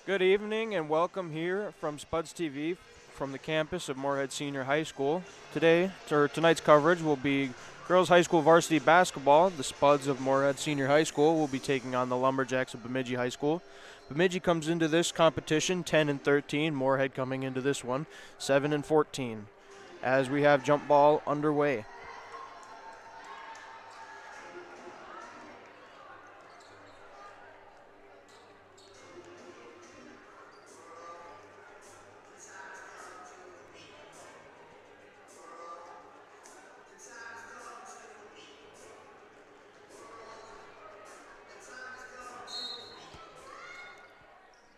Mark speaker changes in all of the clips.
Speaker 1: Good evening and welcome here from Spuds TV from the campus of Moorhead Senior High School. Tonight's coverage will be girls high school varsity basketball. The Spuds of Moorhead Senior High School will be taking on the Lumberjacks of Bemidji High School. Bemidji comes into this competition 10-13. Moorhead coming into this one 7-14. As we have jump ball underway.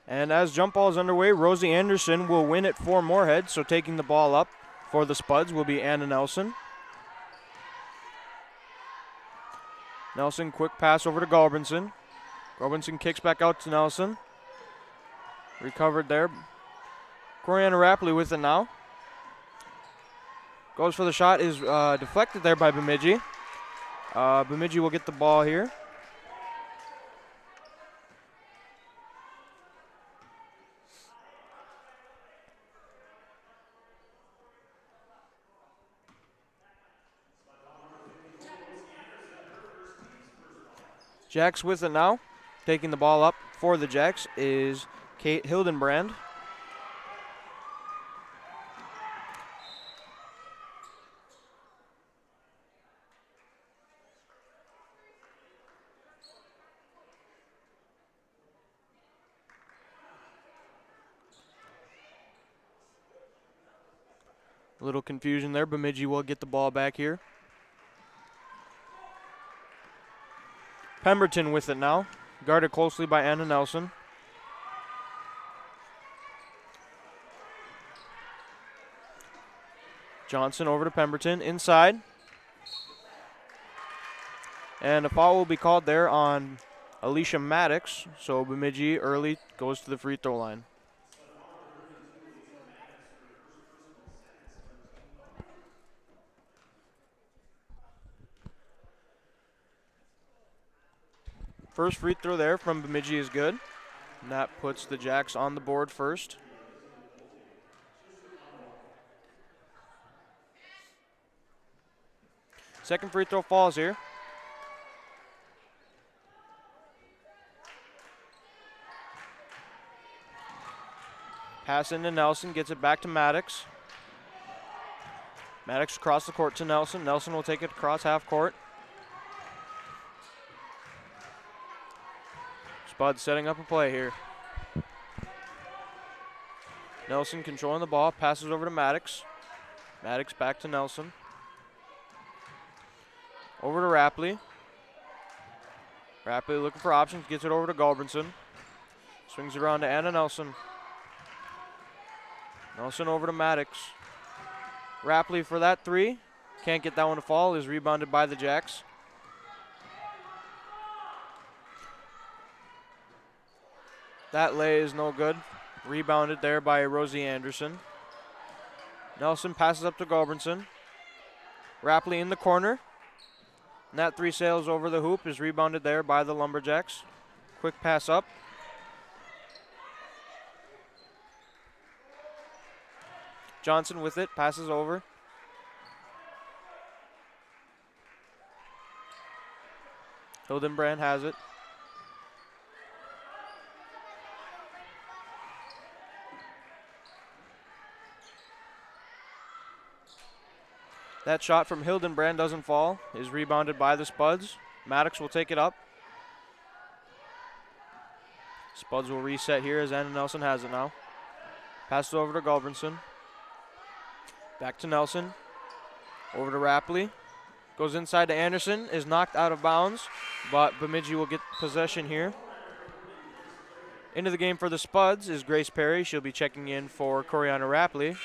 Speaker 1: And as jump ball is underway, Rosie Anderson will win it for Moorhead. So taking the ball up for the Spuds will be Anna Nelson. Nelson, quick pass over to Galbinson. Galbinson kicks back out to Nelson. Recovered there. Coriana Rapley with it now. Goes for the shot, is deflected there by Bemidji. Bemidji will get the ball here. Jacks with it now. Taking the ball up for the Jacks is Kate Hildenbrand. A little confusion there. Bemidji will get the ball back here. Pemberton with it now. Guarded closely by Anna Nelson. Johnson over to Pemberton. Inside. And a foul will be called there on Alicia Maddox. So Bemidji early goes to the free throw line. First free throw there from Bemidji is good. And that puts the Jacks on the board first. Second free throw falls here. Pass into Nelson, gets it back to Maddox. Maddox across the court to Nelson. Nelson will take it across half court. Spud setting up a play here. Nelson controlling the ball, passes over to Maddox. Maddox back to Nelson. Over to Rapley. Rapley looking for options, gets it over to Gulbranson. Swings it around to Anna Nelson. Nelson over to Maddox. Rapley for that three. Can't get that one to fall, is rebounded by the Jacks. That lay is no good. Rebounded there by Rosie Anderson. Nelson passes up to Gulbranson. Rapley in the corner. And that three sails over the hoop, is rebounded there by the Lumberjacks. Quick pass up. Johnson with it, passes over. Hildenbrand has it. That shot from Hildenbrand doesn't fall, is rebounded by the Spuds. Maddox will take it up. Spuds will reset here as Anna Nelson has it now. Passes over to Gulbranson. Back to Nelson. Over to Rapley. Goes inside to Anderson, is knocked out of bounds, but Bemidji will get possession here. Into the game for the Spuds is Grace Perry. She'll be checking in for Coriana Rapley.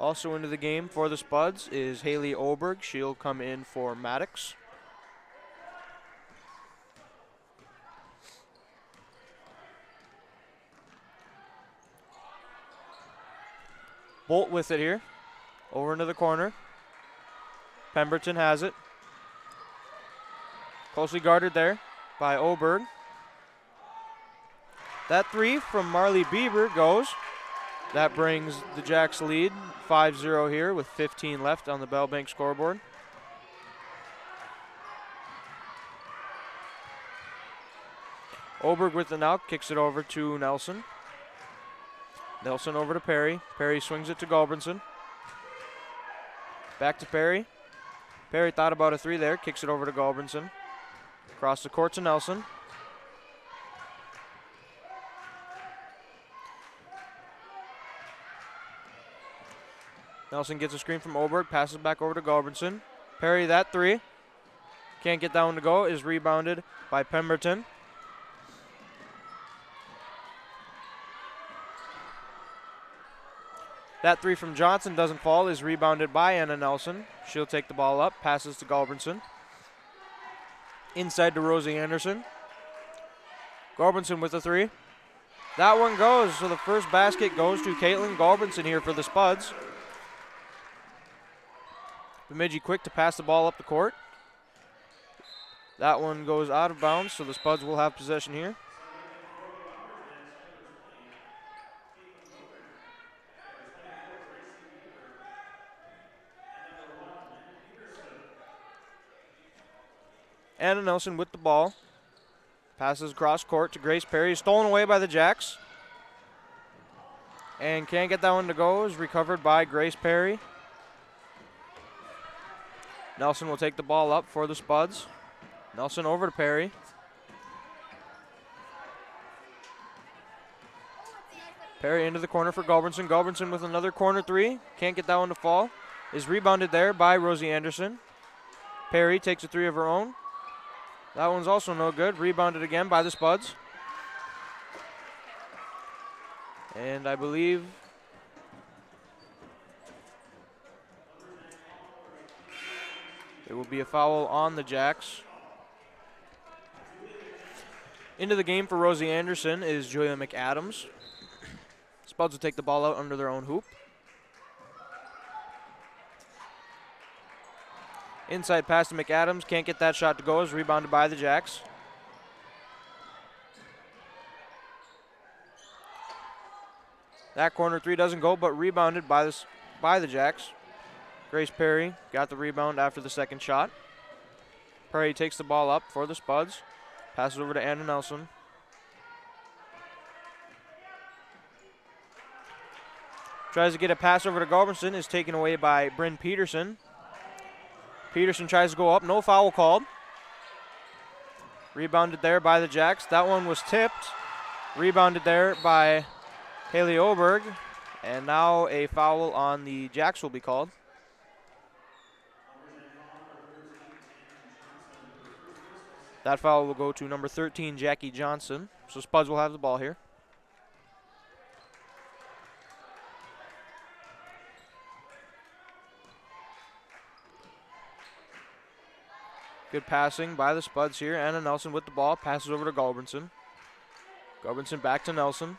Speaker 1: Also into the game for the Spuds is Haley Oberg. She'll come in for Maddox. Bolt with it here. Over into the corner. Pemberton has it. Closely guarded there by Oberg. That three from Marley Bieber goes. That brings the Jacks lead 5-0 here with 15 left on the Bell Bank scoreboard. Oberg with it now, kicks it over to Nelson. Nelson over to Perry. Perry swings it to Gulbranson. Back to Perry. Perry thought about a three there, kicks it over to Gulbranson. Across the court to Nelson. Nelson gets a screen from Oberg, passes back over to Gulbranson. Perry, that three. Can't get that one to go, is rebounded by Pemberton. That three from Johnson doesn't fall, is rebounded by Anna Nelson. She'll take the ball up, passes to Gulbranson. Inside to Rosie Anderson. Gulbranson with the three. That one goes, so the first basket goes to Caitlin Gulbranson here for the Spuds. Bemidji quick to pass the ball up the court. That one goes out of bounds, so the Spuds will have possession here. Anna Nelson with the ball. Passes across court to Grace Perry. Stolen away by the Jacks. And can't get that one to go. Is recovered by Grace Perry. Nelson will take the ball up for the Spuds. Nelson over to Perry. Perry into the corner for Gulbranson. Gulbranson with another corner three. Can't get that one to fall. Is rebounded there by Rosie Anderson. Perry takes a three of her own. That one's also no good. Rebounded again by the Spuds. And I believe it will be a foul on the Jacks. Into the game for Rosie Anderson is Julia McAdams. Spuds will take the ball out under their own hoop. Inside pass to McAdams. Can't get that shot to go. Is rebounded by the Jacks. That corner three doesn't go, but rebounded by the Jacks. Grace Perry got the rebound after the second shot. Perry takes the ball up for the Spuds. Passes over to Anna Nelson. Tries to get a pass over to Gulbranson. Is taken away by Bryn Peterson. Peterson tries to go up. No foul called. Rebounded there by the Jacks. That one was tipped. Rebounded there by Haley Oberg. And now a foul on the Jacks will be called. That foul will go to number 13, Jackie Johnson. So Spuds will have the ball here. Good passing by the Spuds here. Anna Nelson with the ball. Passes over to Gulbranson. Gulbranson back to Nelson.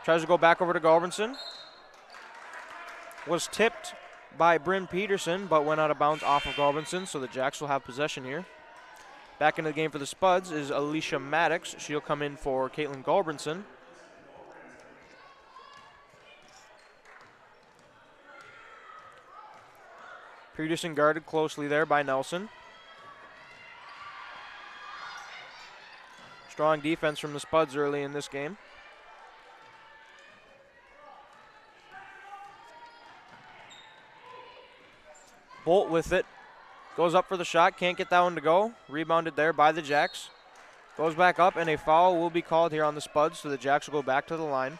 Speaker 1: Tries to go back over to Gulbranson. Was tipped by Bryn Peterson, but went out of bounds off of Gulbranson, so the Jacks will have possession here. Back into the game for the Spuds is Alicia Maddox. She'll come in for Caitlin Gulbranson. Peterson guarded closely there by Nelson. Strong defense from the Spuds early in this game. Bolt with it. Goes up for the shot. Can't get that one to go. Rebounded there by the Jacks. Goes back up, and a foul will be called here on the Spuds, so the Jacks will go back to the line.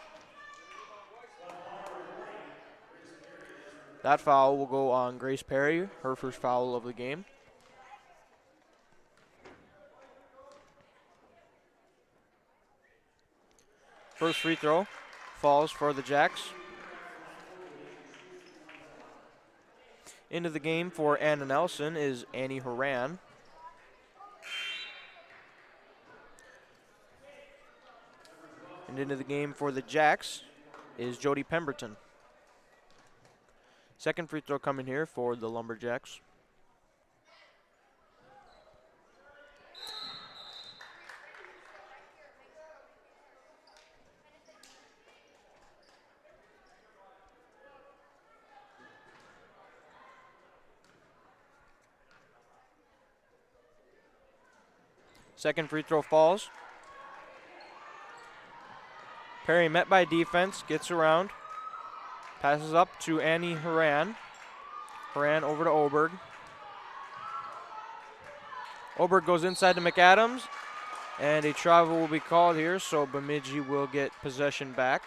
Speaker 1: That foul will go on Grace Perry, her first foul of the game. First free throw falls for the Jacks. Into the game for Anna Nelson is Annie Horan. And into the game for the Jacks is Jody Pemberton. Second free throw coming here for the Lumberjacks. Second free throw falls. Perry met by defense, gets around. Passes up to Annie Horan. Horan over to Oberg. Oberg goes inside to McAdams. And a travel will be called here, so Bemidji will get possession back.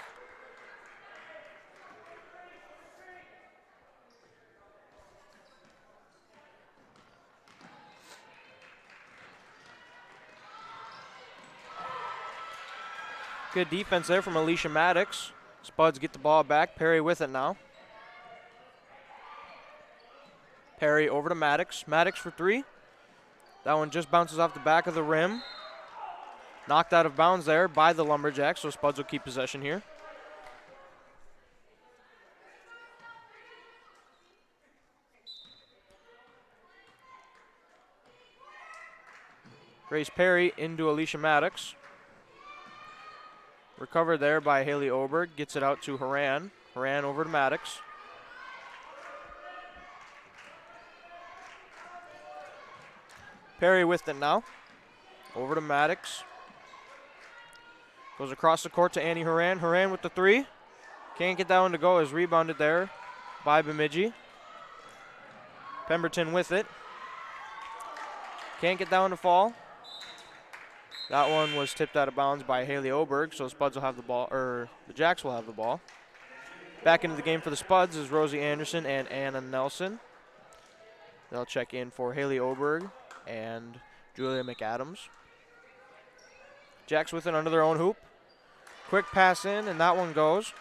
Speaker 1: Good defense there from Alicia Maddox. Spuds get the ball back. Perry with it now. Perry over to Maddox. Maddox for three. That one just bounces off the back of the rim. Knocked out of bounds there by the Lumberjacks, so Spuds will keep possession here. Grace Perry into Alicia Maddox. Recovered there by Haley Oberg. Gets it out to Horan. Horan over to Maddox. Perry with it now. Over to Maddox. Goes across the court to Annie Horan. Horan with the three. Can't get that one to go. Is rebounded there by Bemidji. Pemberton with it. Can't get that one to fall. That one was tipped out of bounds by Haley Oberg, so Spuds will have the ball, or the Jacks will have the ball. Back into the game for the Spuds is Rosie Anderson and Anna Nelson. They'll check in for Haley Oberg and Julia McAdams. Jacks with it under their own hoop. Quick pass in, and that one goes.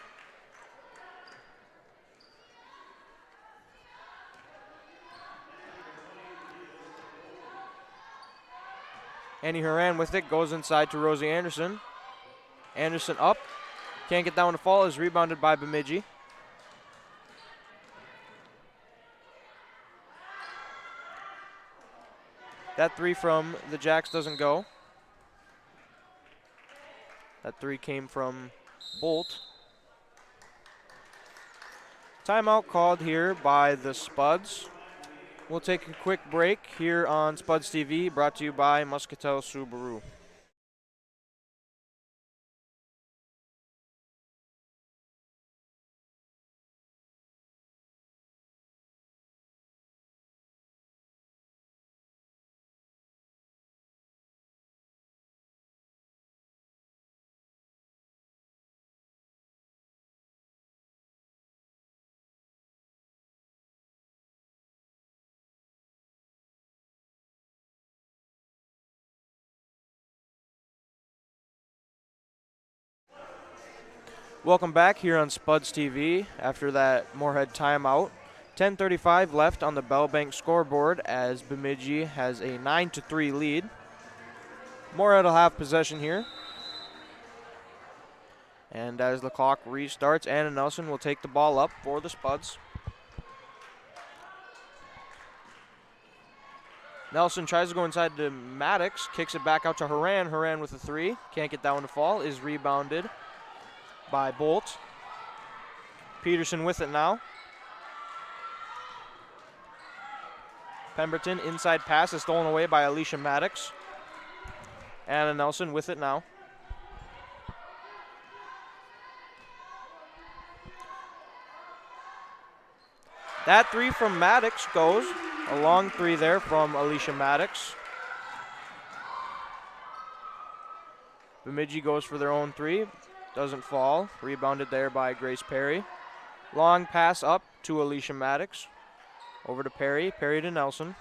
Speaker 1: Annie Horan with it, goes inside to Rosie Anderson. Anderson up, can't get that one to fall, is rebounded by Bemidji. That three from the Jacks doesn't go. That three came from Bolt. Timeout called here by the Spuds. We'll take a quick break here on Spuds TV, brought to you by Muscatel Subaru. Welcome back here on Spuds TV after that Moorhead timeout. 10:35 left on the Bellbank scoreboard as Bemidji has a 9-3 lead. Moorhead will have possession here. And as the clock restarts, Anna Nelson will take the ball up for the Spuds. Nelson tries to go inside to Maddox, kicks it back out to Horan. Horan with a three, can't get that one to fall, is rebounded by Bolt. Peterson with it now. Pemberton inside pass is stolen away by Alicia Maddox. Anna Nelson with it now. That three from Maddox goes. A long three there from Alicia Maddox. Bemidji goes for their own three. Doesn't fall. Rebounded there by Grace Perry. Long pass up to Alicia Maddox. Over to Perry. Perry to Nelson.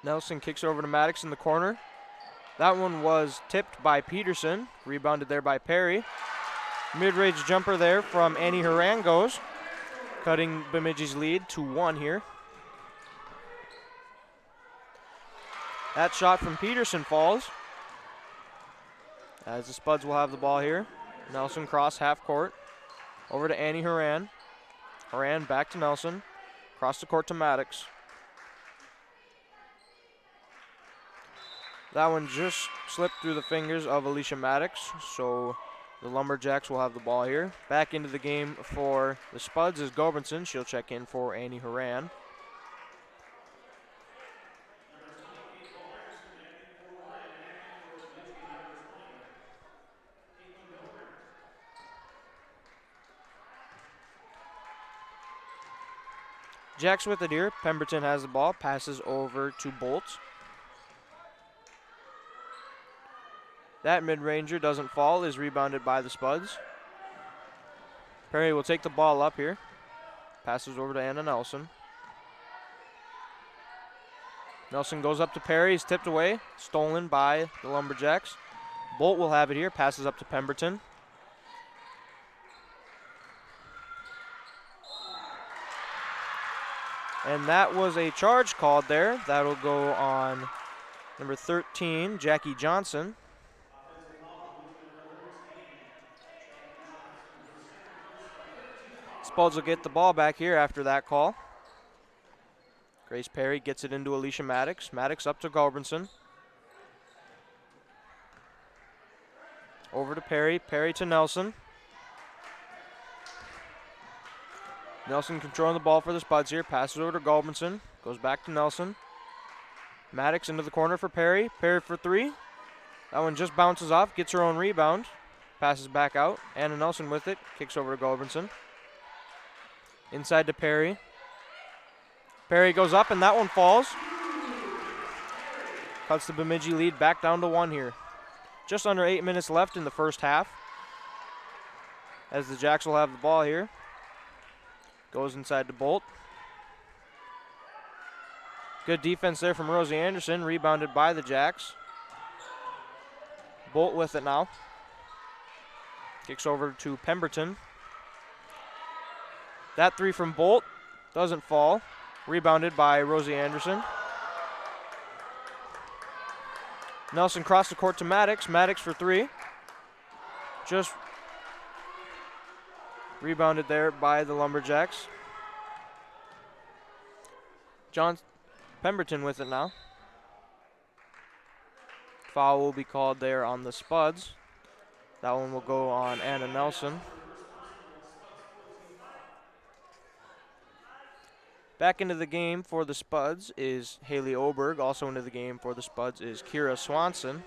Speaker 1: Nelson kicks over to Maddox in the corner. That one was tipped by Peterson. Rebounded there by Perry. Mid-range jumper there from Annie Horan goes, cutting Bemidji's lead to 1 here. That shot from Peterson falls. As the Spuds will have the ball here. Nelson cross half court. Over to Annie Horan. Horan back to Nelson. Across the court to Maddox. That one just slipped through the fingers of Alicia Maddox, so the Lumberjacks will have the ball here. Back into the game for the Spuds is Gobernson. She'll check in for Annie Horan. Jacks with it here. Pemberton has the ball. Passes over to Bolt. That mid-ranger doesn't fall. Is rebounded by the Spuds. Perry will take the ball up here. Passes over to Anna Nelson. Nelson goes up to Perry. He's tipped away. Stolen by the Lumberjacks. Bolt will have it here. Passes up to Pemberton. And that was a charge called there. That'll go on number 13, Jackie Johnson. Spuds will get the ball back here after that call. Grace Perry gets it into Alicia Maddox. Maddox up to Gulbranson. Over to Perry. Perry to Nelson. Nelson controlling the ball for the Spuds here. Passes over to Gulbranson. Goes back to Nelson. Maddox into the corner for Perry. Perry for three. That one just bounces off. Gets her own rebound. Passes back out. Anna Nelson with it. Kicks over to Gulbranson. Inside to Perry. Perry goes up and that one falls. Cuts the Bemidji lead back down to 1 here. Just under 8 minutes left in the first half. As the Jacks will have the ball here. Goes inside to Bolt. Good defense there from Rosie Anderson, rebounded by the Jacks. Bolt with it now. Kicks over to Pemberton. That three from Bolt doesn't fall. Rebounded by Rosie Anderson. Nelson crossed the court to Maddox. Maddox for three. Just rebounded there by the Lumberjacks. Pemberton with it now. Foul will be called there on the Spuds. That one will go on Anna Nelson. Back into the game for the Spuds is Haley Oberg. Also into the game for the Spuds is Kira Swanson.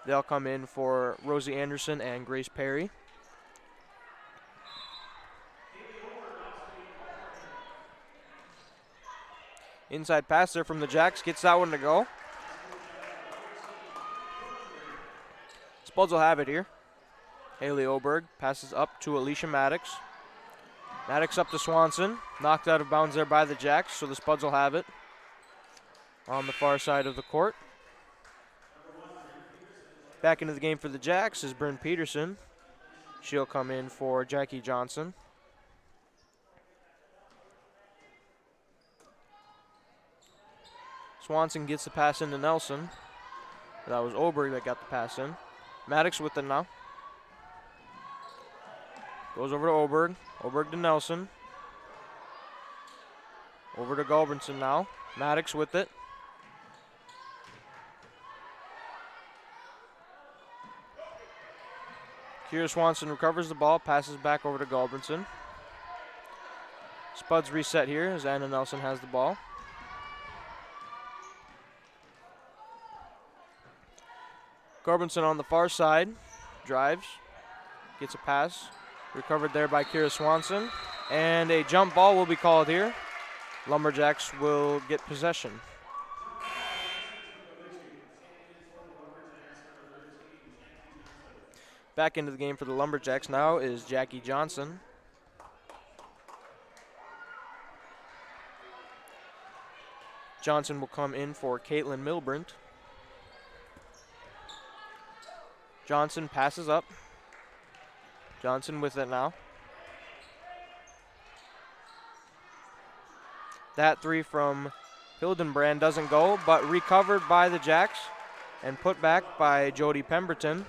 Speaker 1: They'll come in for Rosie Anderson and Grace Perry. Inside pass there from the Jacks. Gets that one to go. Spuds will have it here. Haley Oberg passes up to Alicia Maddox. Maddox up to Swanson. Knocked out of bounds there by the Jacks, so the Spuds will have it on the far side of the court. Back into the game for the Jacks is Bryn Peterson. She'll come in for Jackie Johnson. Swanson gets the pass into Nelson. That was Oberg that got the pass in. Maddox with it now. Goes over to Oberg. Oberg to Nelson. Over to Gulbranson now. Maddox with it. Kira Swanson recovers the ball, passes back over to Gulbranson. Spuds reset here as Anna Nelson has the ball. Gulbranson on the far side. Drives. Gets a pass. Recovered there by Kira Swanson. And a jump ball will be called here. Lumberjacks will get possession. Back into the game for the Lumberjacks now is Jackie Johnson. Johnson will come in for Caitlin Milbrandt. Johnson passes up. Johnson with it now. That three from Hildenbrand doesn't go, but recovered by the Jacks and put back by Jody Pemberton.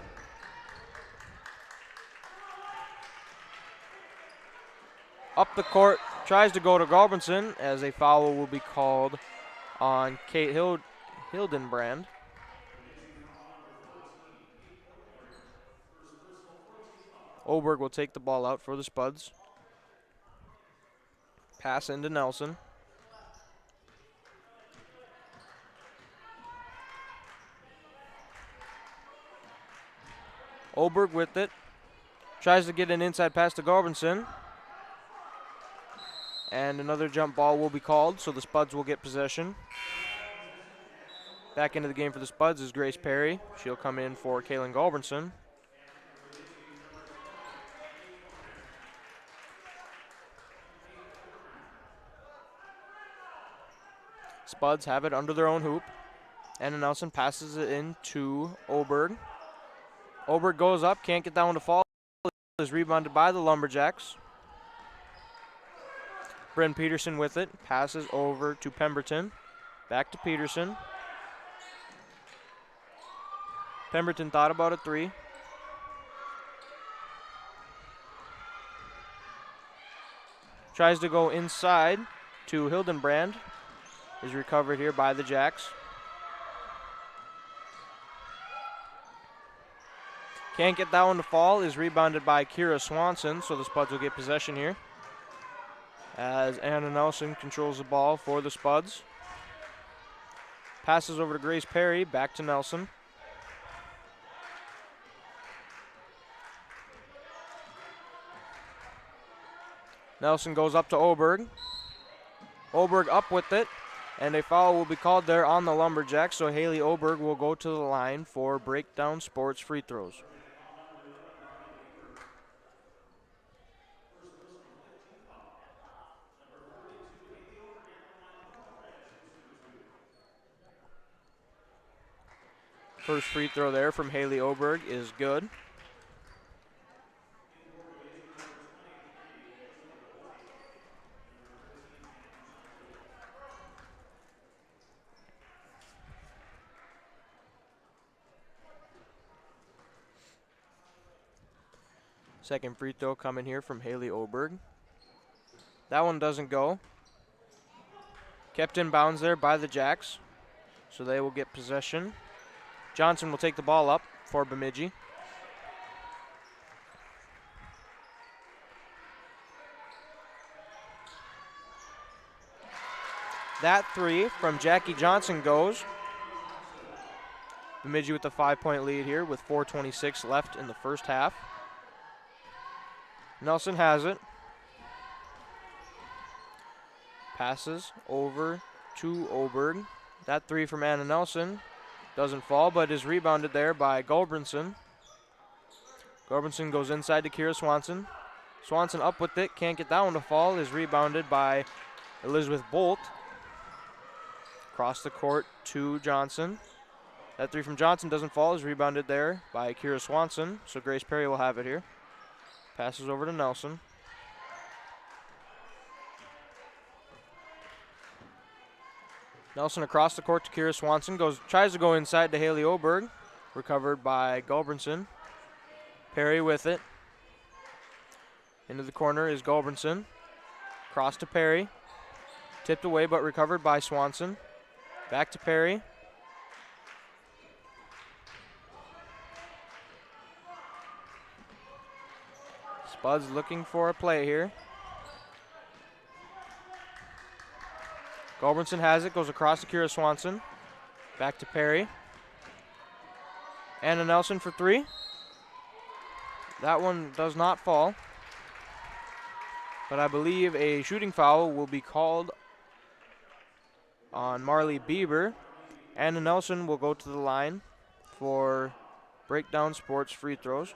Speaker 1: Up the court, tries to go to Gulbranson as a foul will be called on Kate Hildenbrand. Oberg will take the ball out for the Spuds. Pass into Nelson. Oberg with it. Tries to get an inside pass to Gulbranson. And another jump ball will be called, so the Spuds will get possession. Back into the game for the Spuds is Grace Perry. She'll come in for Kaylin Gulbranson. Spuds have it under their own hoop. Anna Nelson passes it in to Oberg. Oberg goes up, can't get that one to fall. Is rebounded by the Lumberjacks. Bryn Peterson with it, passes over to Pemberton. Back to Peterson. Pemberton thought about a three. Tries to go inside to Hildenbrand. Is recovered here by the Jacks. Can't get that one to fall. Is rebounded by Kira Swanson, so the Spuds will get possession here. As Anna Nelson controls the ball for the Spuds. Passes over to Grace Perry, back to Nelson. Nelson goes up to Oberg. Oberg up with it. And a foul will be called there on the Lumberjacks, so Haley Oberg will go to the line for Breakdown Sports free throws. First free throw there from Haley Oberg is good. Second free throw coming here from Haley Oberg. That one doesn't go. Kept in bounds there by the Jacks, so they will get possession. Johnson will take the ball up for Bemidji. That three from Jackie Johnson goes. Bemidji with a 5-point lead here with 4:26 left in the first half. Nelson has it. Passes over to Oberg. That three from Anna Nelson doesn't fall, but is rebounded there by Gulbranson. Gulbranson goes inside to Kira Swanson. Swanson up with it, can't get that one to fall, is rebounded by Elizabeth Bolt. Across the court to Johnson. That three from Johnson doesn't fall, is rebounded there by Kira Swanson, so Grace Perry will have it here. Passes over to Nelson. Nelson across the court to Kira Swanson, tries to go inside to Haley Oberg, recovered by Gulbranson. Perry with it. Into the corner is Gulbranson. Cross to Perry. Tipped away but recovered by Swanson. Back to Perry. Spuds looking for a play here. Gulbranson has it, goes across to Kira Swanson. Back to Perry. Anna Nelson for three. That one does not fall. But I believe a shooting foul will be called on Marley Bieber. Anna Nelson will go to the line for Breakdown Sports free throws.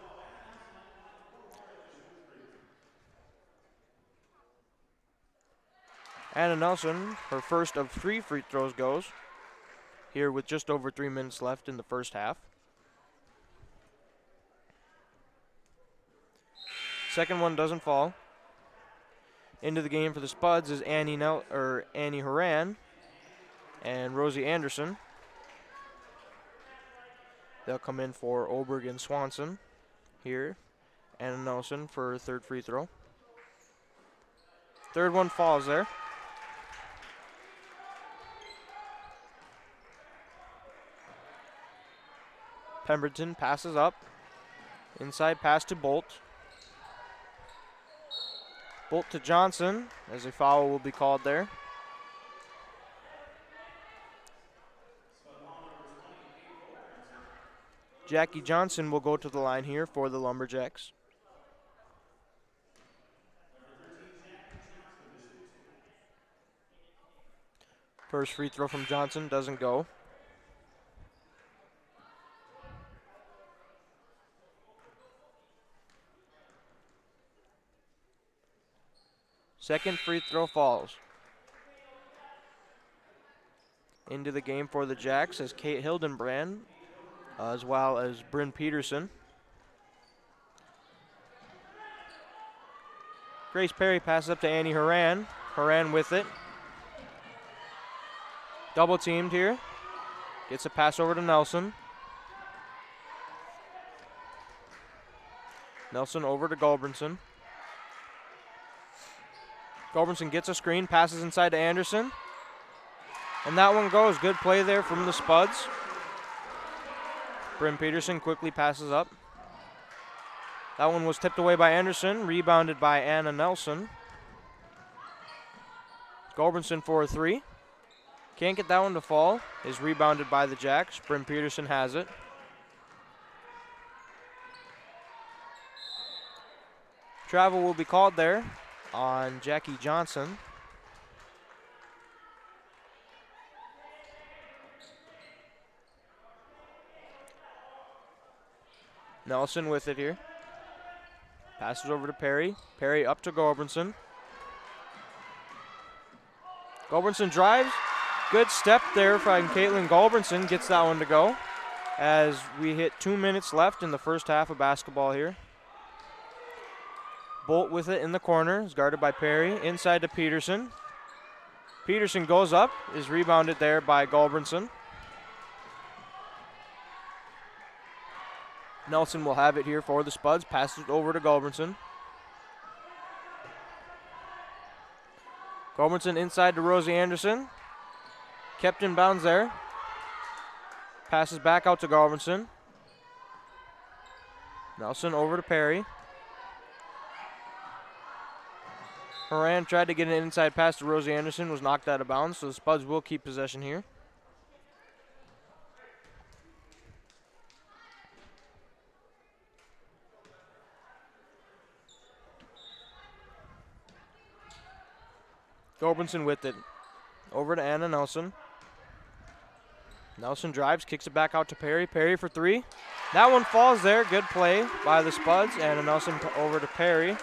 Speaker 1: Anna Nelson, her first of 3 free throws goes, here with just over 3 minutes left in the first half. Second one doesn't fall. Into the game for the Spuds is Annie Horan and Rosie Anderson. They'll come in for Oberg and Swanson here. Anna Nelson for her third free throw. Third one falls there. Pemberton passes up. Inside pass to Bolt. Bolt to Johnson, as a foul will be called there. Jackie Johnson will go to the line here for the Lumberjacks. First free throw from Johnson doesn't go. Second free throw falls. Into the game for the Jacks is Kate Hildenbrand, as well as Bryn Peterson. Grace Perry passes up to Annie Horan. Horan with it. Double teamed here. Gets a pass over to Nelson. Nelson over to Gulbranson. Gulbranson gets a screen, passes inside to Anderson. And that one goes. Good play there from the Spuds. Bryn Peterson quickly passes up. That one was tipped away by Anderson, rebounded by Anna Nelson. Gulbranson for a three. Can't get that one to fall. Is rebounded by the Jacks. Bryn Peterson has it. Travel will be called there on Jackie Johnson. Nelson with it here. Passes over to Perry. Perry up to Gulbranson. Gulbranson drives. Good step there from Caitlin Gulbranson. Gets that one to go as we hit 2 minutes left in the first half of basketball here. Bolt with it in the corner. Is guarded by Perry. Inside to Peterson. Peterson goes up. Is rebounded there by Gulbranson. Nelson will have it here for the Spuds. Passes it over to Gulbranson. Gulbranson inside to Rosie Anderson. Kept in bounds there. Passes back out to Gulbranson. Nelson over to Perry. Horan tried to get an inside pass to Rosie Anderson. Was knocked out of bounds, so the Spuds will keep possession here. Gulbranson with it. Over to Anna Nelson. Nelson drives, kicks it back out to Perry. Perry for three. That one falls there. Good play by the Spuds. Anna Nelson over to Perry,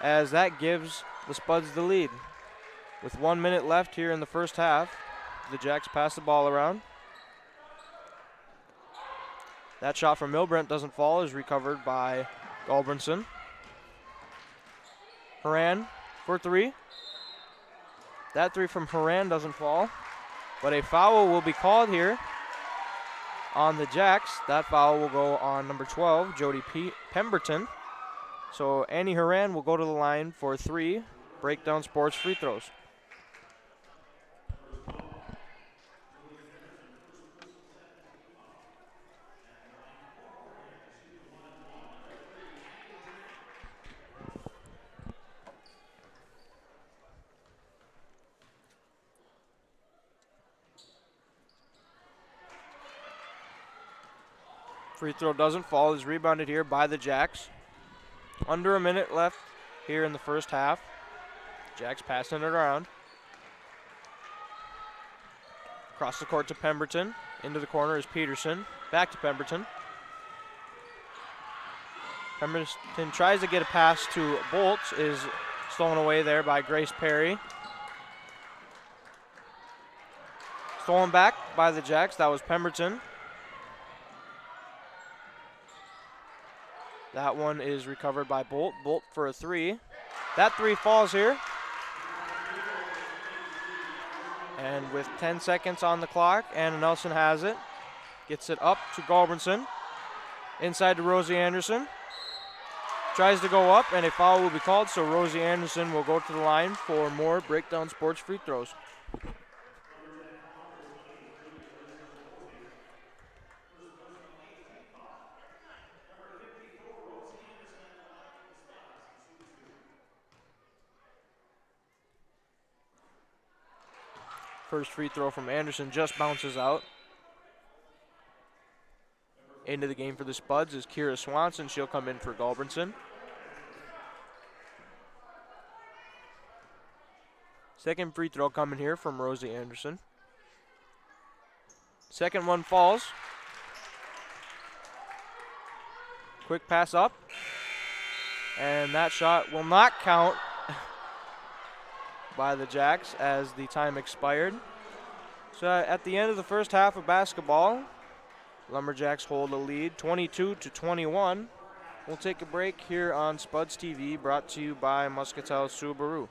Speaker 1: as that gives the Spuds the lead. With 1 minute left here in the first half, the Jacks pass the ball around. That shot from Milbrent doesn't fall, is recovered by Gulbranson. Horan for three. That three from Horan doesn't fall, but a foul will be called here on the Jacks. That foul will go on number 12, Jody Pemberton. So Annie Horan will go to the line for 3 Breakdown Sports free throws. Free throw doesn't fall, is rebounded here by the Jacks. Under a minute left here in the first half. Jacks passing it around. Across the court to Pemberton. Into the corner is Peterson. Back to Pemberton. Pemberton tries to get a pass to Bolt. Is stolen away there by Grace Perry. Stolen back by the Jacks. That was Pemberton. That one is recovered by Bolt. Bolt for a three. That three falls here. And with 10 seconds on the clock, Anna Nelson has it. Gets it up to Gulbranson. Inside to Rosie Anderson. Tries to go up, and a foul will be called, so Rosie Anderson will go to the line for more Breakdown Sports free throws. First free throw from Anderson just bounces out. Into the game for the Spuds is Kira Swanson. She'll come in for Gulbranson. Second free throw coming here from Rosie Anderson. Second one falls. Quick pass up. And that shot will not count by the Jacks as the time expired. So at the end of the first half of basketball, Lumberjacks hold a lead 22-21. We'll take a break here on Spuds TV, brought to you by Muscatel Subaru.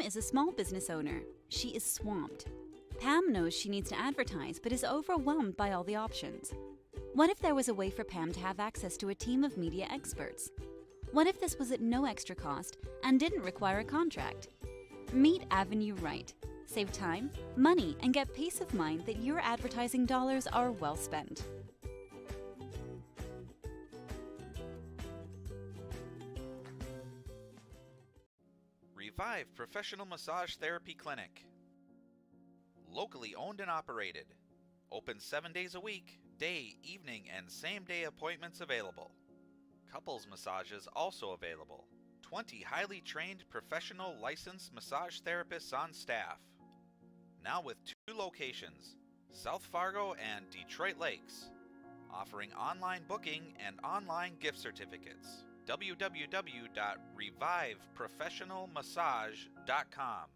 Speaker 2: is a small business owner. She is swamped. Pam knows she needs to advertise but is overwhelmed by all the options. What if there was a way for Pam to have access to a team of media experts? What if this was at no extra cost and didn't require a contract? Meet Avenue Right. Save time, money, and get peace of mind that your advertising dollars are well spent.
Speaker 3: Revive Professional Massage Therapy Clinic. Locally owned and operated. Open 7 days a week, day, evening, and same-day appointments available. Couples massages also available. 20 highly trained professional licensed massage therapists on staff. Now with 2 locations, South Fargo and Detroit Lakes, offering online booking and online gift certificates. www.reviveprofessionalmassage.com.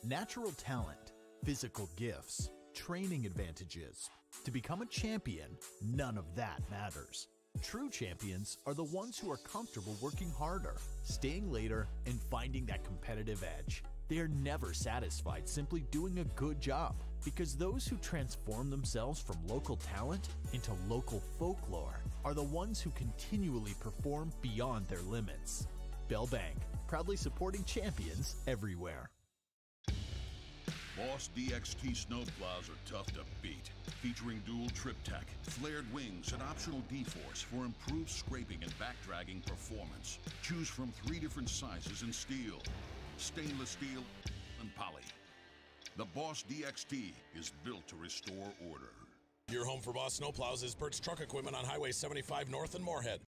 Speaker 4: Natural talent, physical gifts, training advantages. To become a champion, none of that matters. True champions are the ones who are comfortable working harder, staying later, and finding that competitive edge. They are never satisfied simply doing a good job, because those who transform themselves from local talent into local folklore are the ones who continually perform beyond their limits. Bell Bank, proudly supporting champions everywhere.
Speaker 5: Boss DXT snowplows are tough to beat. Featuring dual trip tech, flared wings, and optional D-force for improved scraping and backdragging performance. Choose from 3 different sizes in steel, stainless steel, and poly. The Boss DXT is built to restore order.
Speaker 6: Your home for Boss snowplows is Bert's Truck Equipment on Highway 75 North in Moorhead.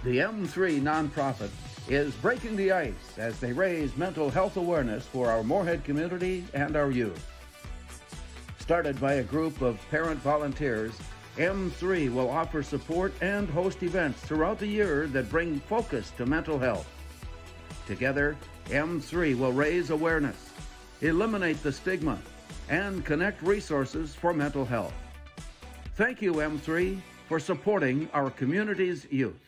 Speaker 7: The M3 nonprofit is breaking the ice as they raise mental health awareness for our Moorhead community and our youth. Started by a group of parent volunteers, M3 will offer support and host events throughout the year that bring focus to mental health. Together, M3 will raise awareness, eliminate the stigma, and connect resources for mental health. Thank you, M3, for supporting our community's youth.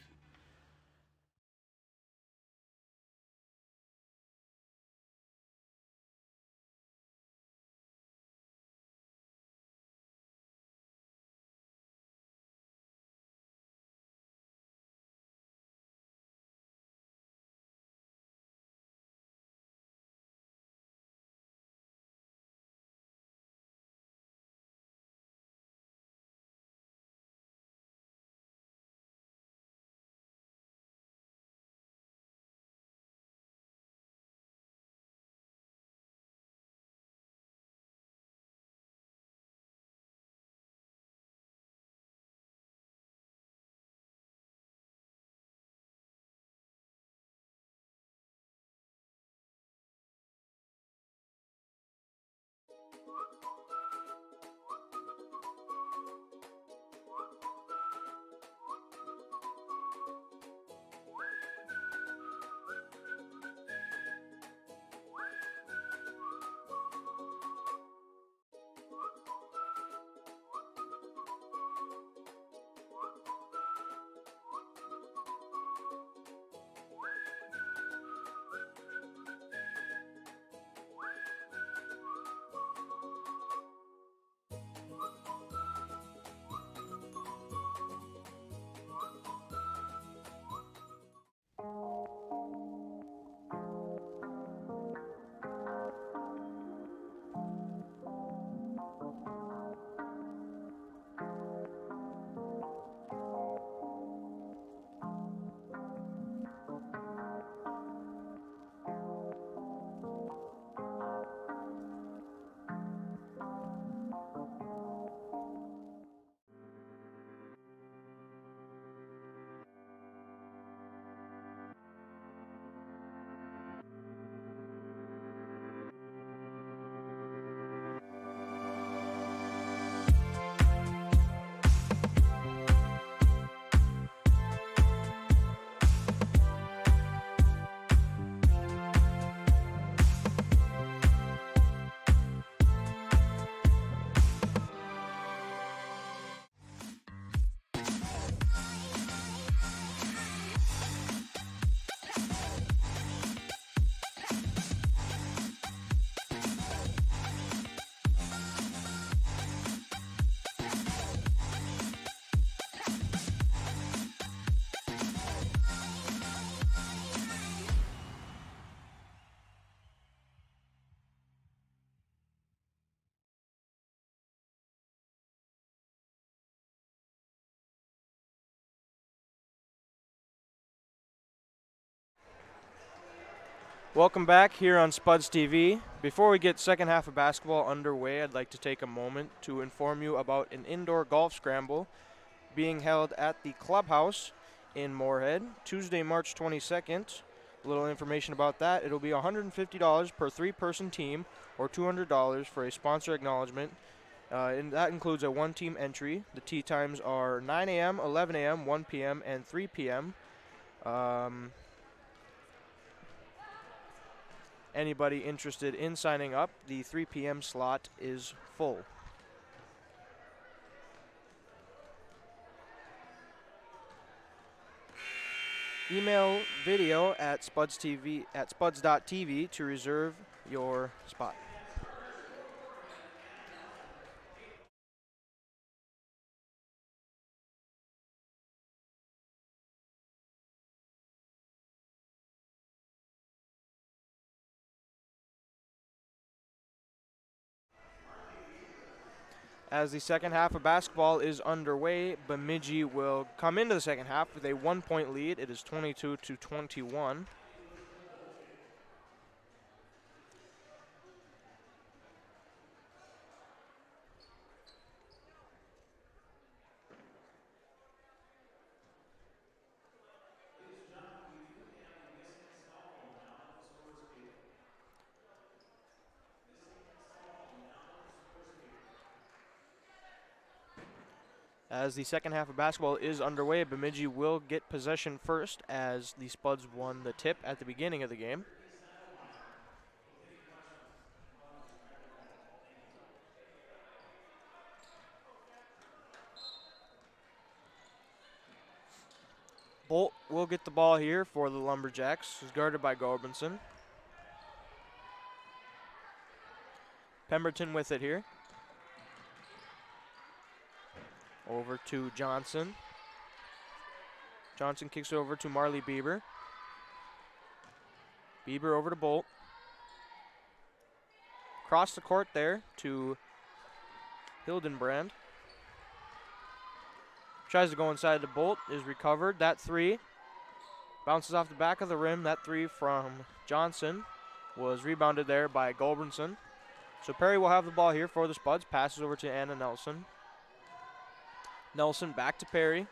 Speaker 1: Welcome back here on Spuds TV. Before we get second half of basketball underway, I'd like to take a moment to inform you about an indoor golf scramble being held at the clubhouse in Moorhead, Tuesday, March 22nd. A little information about that. It'll be $150 per three-person team or $200 for a sponsor acknowledgement. And that includes a one-team entry. The tee times are 9 a.m., 11 a.m., 1 p.m., and 3 p.m. Anybody interested in signing up, the 3 p.m. slot is full. Email video at spuds.tv to reserve your spot. As the second half of basketball is underway, Bemidji will come into the second half with a 1-point lead. It is 22-21. As the second half of basketball is underway, Bemidji will get possession first as the Spuds won the tip at the beginning of the game. Bolt will get the ball here for the Lumberjacks. He's guarded by Gorbinson. Pemberton with it here. Over to Johnson. Johnson kicks it over to Marley Bieber. Bieber over to Bolt. Across the court there to Hildenbrand. Tries to go inside the Bolt, is recovered. That three bounces off the back of the rim. That three from Johnson was rebounded there by Goldbrinson. So Perry will have the ball here for the Spuds. Passes over to Anna Nelson. Nelson back to Perry.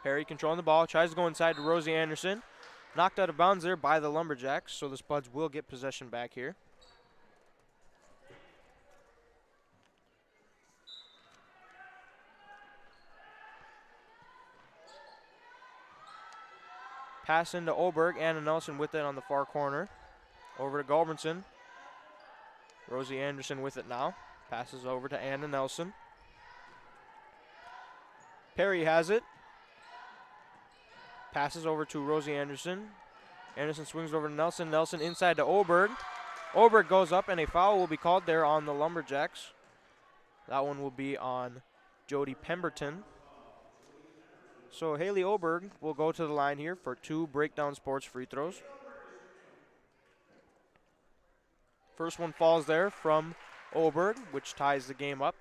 Speaker 1: Perry controlling the ball. Tries to go inside to Rosie Anderson. Knocked out of bounds there by the Lumberjacks. So the Spuds will get possession back here. Pass into Oberg. Anna Nelson with it on the far corner. Over to Goldbrinson. Rosie Anderson with it now. Passes over to Anna Nelson. Perry has it. Passes over to Rosie Anderson. Anderson swings over to Nelson. Nelson inside to Oberg. Oberg goes up and a foul will be called there on the Lumberjacks. That one will be on Jody Pemberton. So Haley Oberg will go to the line here for 2 Breakdown Sports free throws. First one falls there from Oberg, which ties the game up.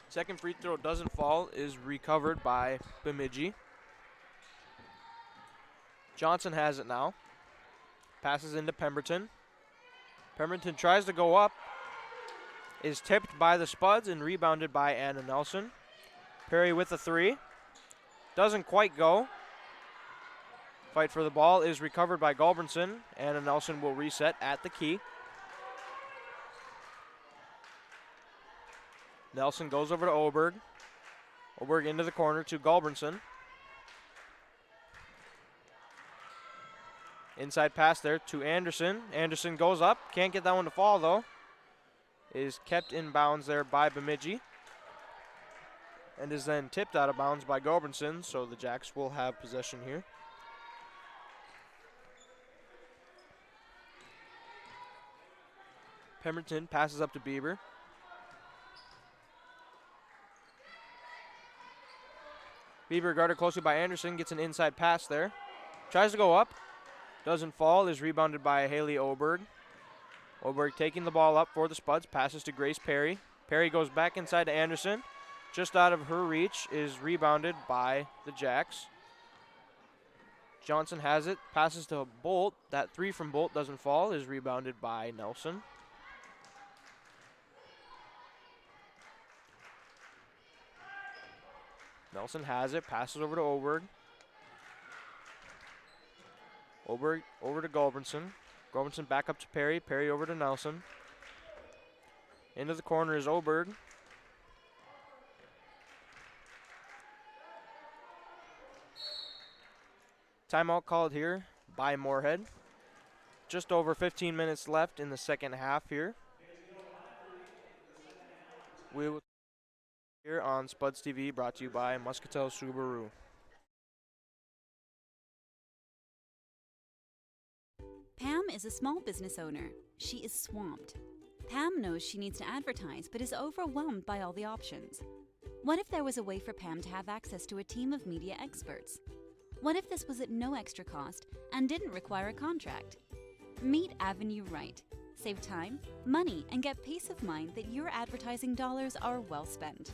Speaker 1: Second free throw doesn't fall, is recovered by Bemidji. Johnson has it now. Passes into Pemberton. Pemberton tries to go up. Is tipped by the Spuds and rebounded by Anna Nelson. Perry with the three. Doesn't quite go. Fight for the ball is recovered by Goldbrinson. Anna Nelson will reset at the key. Nelson goes over to Oberg. Oberg into the corner to Goldbrinson. Inside pass there to Anderson. Anderson goes up. Can't get that one to fall, though. Is kept in bounds there by Bemidji. And is then tipped out of bounds by Goldbrinson, so the Jacks will have possession here. Pemberton passes up to Bieber. Bieber guarded closely by Anderson, gets an inside pass there. Tries to go up. Doesn't fall, is rebounded by Haley Oberg. Oberg taking the ball up for the Spuds, passes to Grace Perry. Perry goes back inside to Anderson. Just out of her reach, is rebounded by the Jacks. Johnson has it, passes to Bolt. That three from Bolt doesn't fall, is rebounded by Nelson. Nelson has it, passes over to Oberg. Oberg over to Gulbranson. Gulbranson back up to Perry. Perry over to Nelson. Into the corner is Oberg. Timeout called here by Moorhead. Just over 15 minutes left in the second half here. We will here on Spuds TV, brought to you by Muscatel Subaru.
Speaker 2: Pam is a small business owner. She is swamped. Pam knows she needs to advertise, but is overwhelmed by all the options. What if there was a way for Pam to have access to a team of media experts? What if this was at no extra cost and didn't require a contract? Meet Avenue Right. Save time, money, and get peace of mind that your advertising dollars are well spent.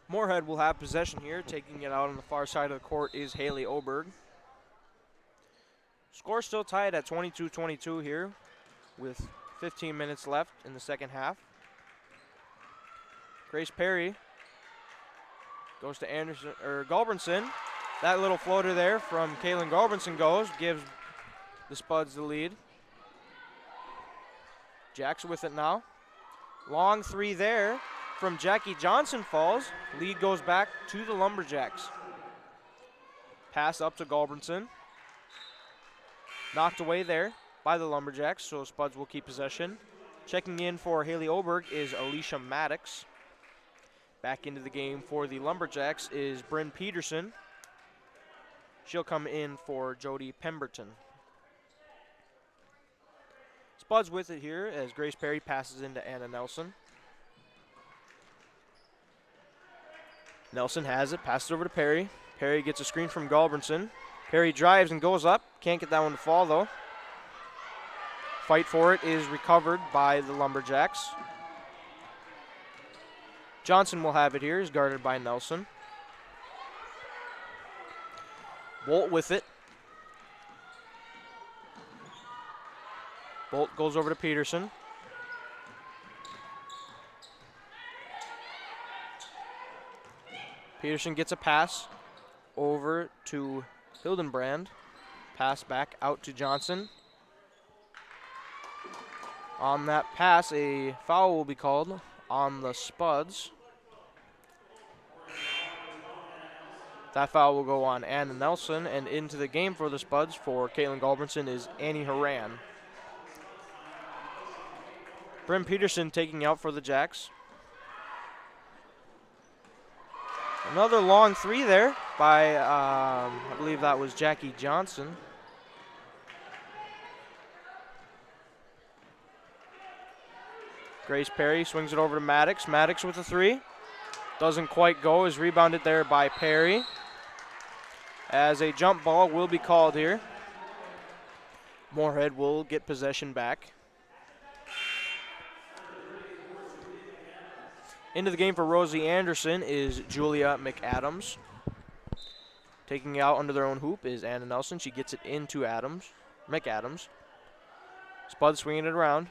Speaker 1: Moorhead will have possession here. Taking it out on the far side of the court is Haley Oberg. Score still tied at 22-22 here with 15 minutes left in the second half. Grace Perry goes to Gulbranson. That little floater there from Kaylin Gulbranson gives the Spuds the lead. Jacks with it now. Long three there from Jackie Johnson falls. Lead goes back to the Lumberjacks. Pass up to Gulbranson. Knocked away there by the Lumberjacks, so Spuds will keep possession. Checking in for Haley Oberg is Alicia Maddox. Back into the game for the Lumberjacks is Bryn Peterson. She'll come in for Jody Pemberton. Spuds with it here as Grace Perry passes into Anna Nelson. Nelson has it, passes over to Perry. Perry gets a screen from Gulbranson. Perry drives and goes up. Can't get that one to fall though. Fight for it is recovered by the Lumberjacks. Johnson will have it here, is guarded by Nelson. Bolt with it. Bolt goes over to Peterson. Peterson gets a pass over to Hildenbrand. Pass back out to Johnson. On that pass, a foul will be called on the Spuds. That foul will go on Anna Nelson, and into the game for the Spuds for Caitlin Gulbranson is Annie Horan. Bryn Peterson taking out for the Jacks. Another long three there by, I believe that was Jackie Johnson. Grace Perry swings it over to Maddox. Maddox with a three. Doesn't quite go, is rebounded there by Perry. As a jump ball will be called here. Moorhead will get possession back. Into the game for Rosie Anderson is Julia McAdams. Taking out under their own hoop is Anna Nelson. She gets it into McAdams. Spud swinging it around.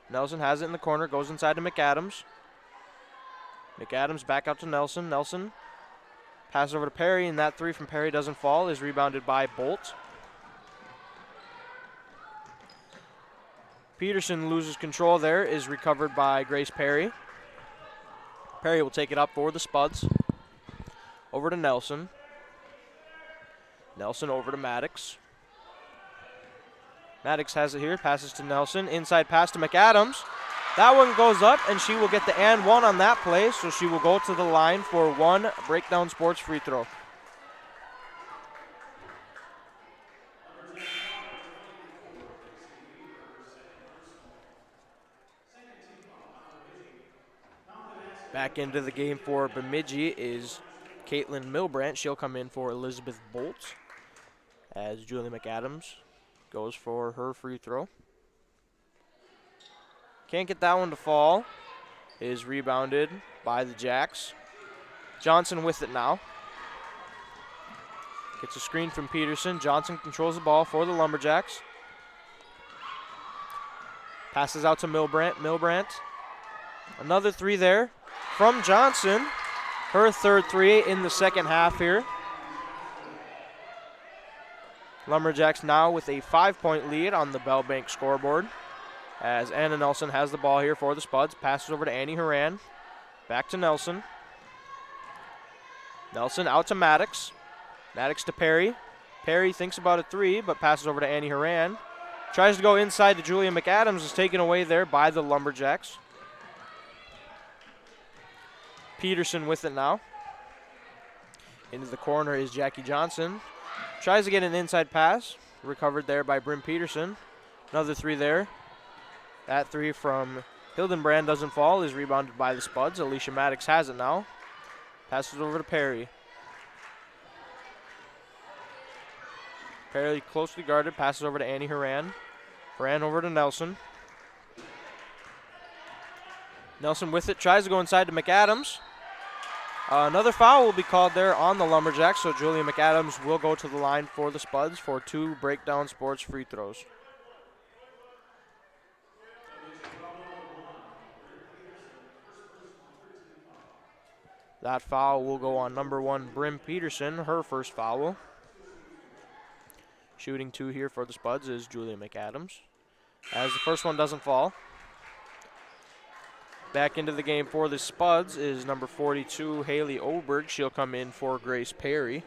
Speaker 1: Nelson has it in the corner, goes inside to McAdams. McAdams back out to Nelson. Nelson passes over to Perry, and that three from Perry doesn't fall, is rebounded by Bolt. Peterson loses control there, is recovered by Grace Perry. Perry will take it up for the Spuds. Over to Nelson. Nelson over to Maddox. Maddox has it here, passes to Nelson. Inside pass to McAdams. That one goes up, and she will get the and one on that play, so she will go to the line for one Breakdown Sports free throw. Back into the game for Bemidji is Caitlin Milbrandt. She'll come in for Elizabeth Bolt as Julie McAdams goes for her free throw. Can't get that one to fall. Is rebounded by the Jacks. Johnson with it now. Gets a screen from Peterson. Johnson controls the ball for the Lumberjacks. Passes out to Milbrandt. Another three there from Johnson. Her third three in the second half here. Lumberjacks now with a 5-point lead on the Bell Bank scoreboard as Anna Nelson has the ball here for the Spuds. Passes over to Annie Horan. Back to Nelson. Nelson out to Maddox. Maddox to Perry. Perry thinks about a three, but passes over to Annie Horan. Tries to go inside to Julia McAdams. Is taken away there by the Lumberjacks. Peterson with it now. Into the corner is Jackie Johnson. Tries to get an inside pass. Recovered there by Bryn Peterson. Another three there. That three from Hildenbrand doesn't fall. Is rebounded by the Spuds. Alicia Maddox has it now. Passes over to Perry. Perry closely guarded. Passes over to Annie Horan. Horan over to Nelson. Nelson with it. Tries to go inside to McAdams. Another foul will be called there on the Lumberjacks, so Julia McAdams will go to the line for the Spuds for 2 Breakdown Sports free throws. That foul will go on number 1, Bryn Peterson, her first foul. Shooting 2 here for the Spuds is Julia McAdams, as the first one doesn't fall. Back into the game for the Spuds is number 42, Haley Oberg. She'll come in for Grace Perry.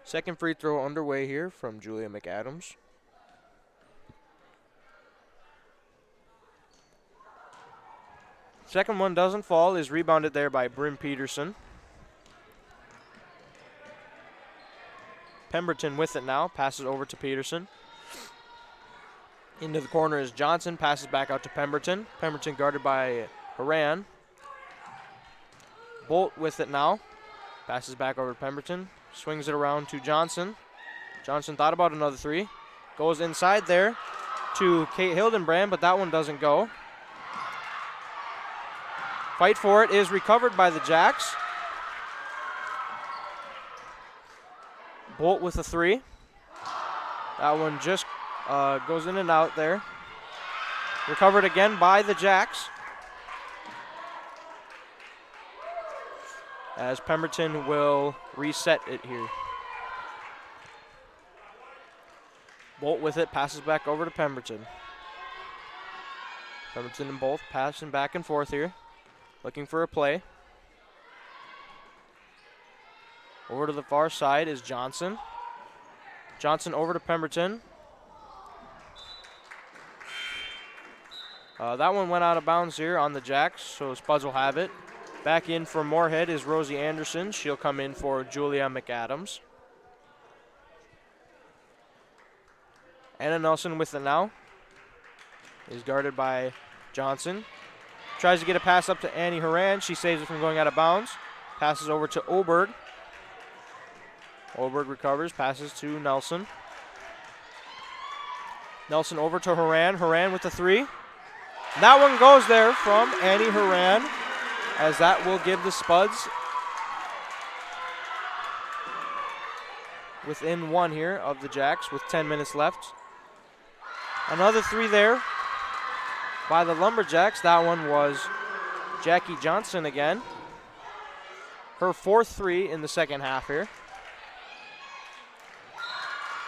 Speaker 1: Second free throw underway here from Julia McAdams. Second one doesn't fall, is rebounded there by Bryn Peterson. Pemberton with it now, passes over to Peterson. Into the corner is Johnson, passes back out to Pemberton. Pemberton guarded by Horan. Bolt with it now, passes back over to Pemberton. Swings it around to Johnson. Johnson thought about another three. Goes inside there to Kate Hildenbrand, but that one doesn't go. Fight for it is recovered by the Jacks. Bolt with a three. That one just goes in and out there. Recovered again by the Jacks. As Pemberton will reset it here. Bolt with it, passes back over to Pemberton. Pemberton and Bolt passing back and forth here. Looking for a play. Over to the far side is Johnson. Johnson over to Pemberton. That one went out of bounds here on the Jacks, so Spuds will have it. Back in for Moorhead is Rosie Anderson. She'll come in for Julia McAdams. Anna Nelson with it now. Is guarded by Johnson. Tries to get a pass up to Annie Horan. She saves it from going out of bounds. Passes over to Oberg. Oberg recovers, passes to Nelson. Nelson over to Horan. Horan with the three. That one goes there from Annie Horan, as that will give the Spuds within one here of the Jacks with 10 minutes left. Another three there by the Lumberjacks. That one was Jackie Johnson again. Her fourth three in the second half here.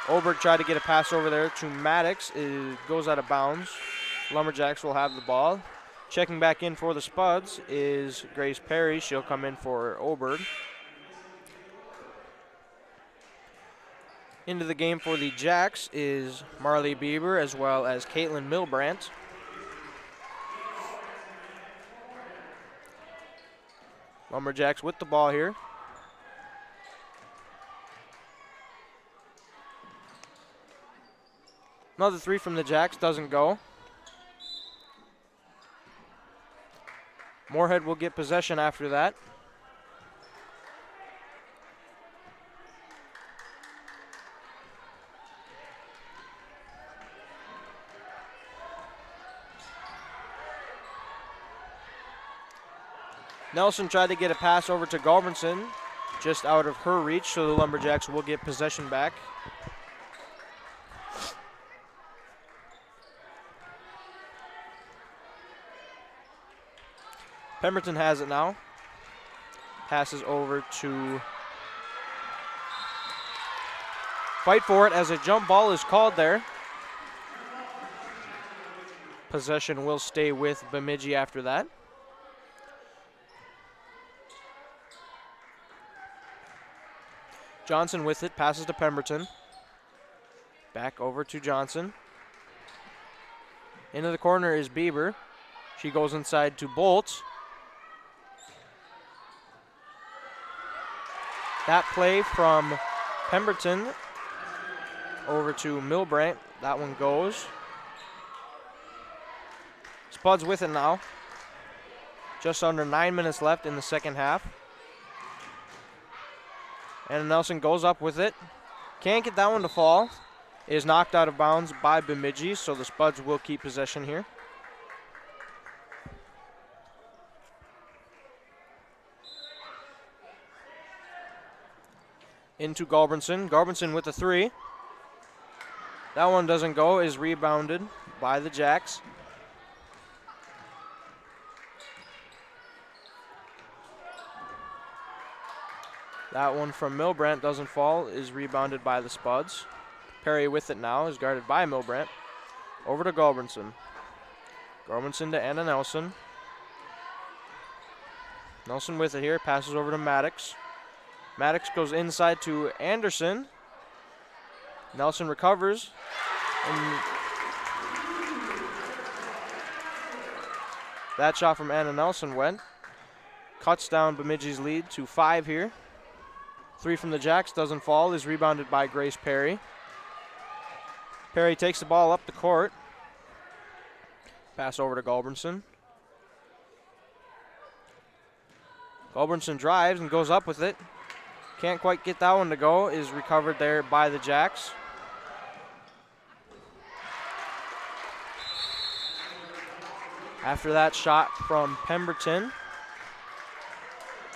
Speaker 1: Oberg tried to get a pass over there to Maddox. It goes out of bounds. Lumberjacks will have the ball. Checking back in for the Spuds is Grace Perry. She'll come in for Oberg. Into the game for the Jacks is Marley Bieber as well as Caitlin Milbrandt. Lumberjacks with the ball here. Another three from the Jacks doesn't go. Moorhead will get possession after that. Nelson tried to get a pass over to Galbranson, just out of her reach, so the Lumberjacks will get possession back. Pemberton has it now. Passes over to fight for it as a jump ball is called there. Possession will stay with Bemidji after that. Johnson with it, passes to Pemberton. Back over to Johnson. Into the corner is Bieber. She goes inside to Bolt. That play from Pemberton over to Milbrandt. That one goes. Spuds with it now. Just under 9 minutes left in the second half. And Nelson goes up with it. Can't get that one to fall. Is knocked out of bounds by Bemidji, so the Spuds will keep possession here. Into Galbranson. Galbranson with the three. That one doesn't go, is rebounded by the Jacks. That one from Milbrandt doesn't fall, is rebounded by the Spuds. Perry with it now, is guarded by Milbrandt. Over to Galbranson. Galbranson to Anna Nelson. Nelson with it here, passes over to Maddox. Maddox goes inside to Anderson. Nelson recovers. And that shot from Anna Nelson went. Cuts down Bemidji's lead to 5 here. Three from the Jacks doesn't fall, is rebounded by Grace Perry. Perry takes the ball up the court. Pass over to Galbranson. Galbranson drives and goes up with it. Can't quite get that one to go, is recovered there by the Jacks. After that shot from Pemberton.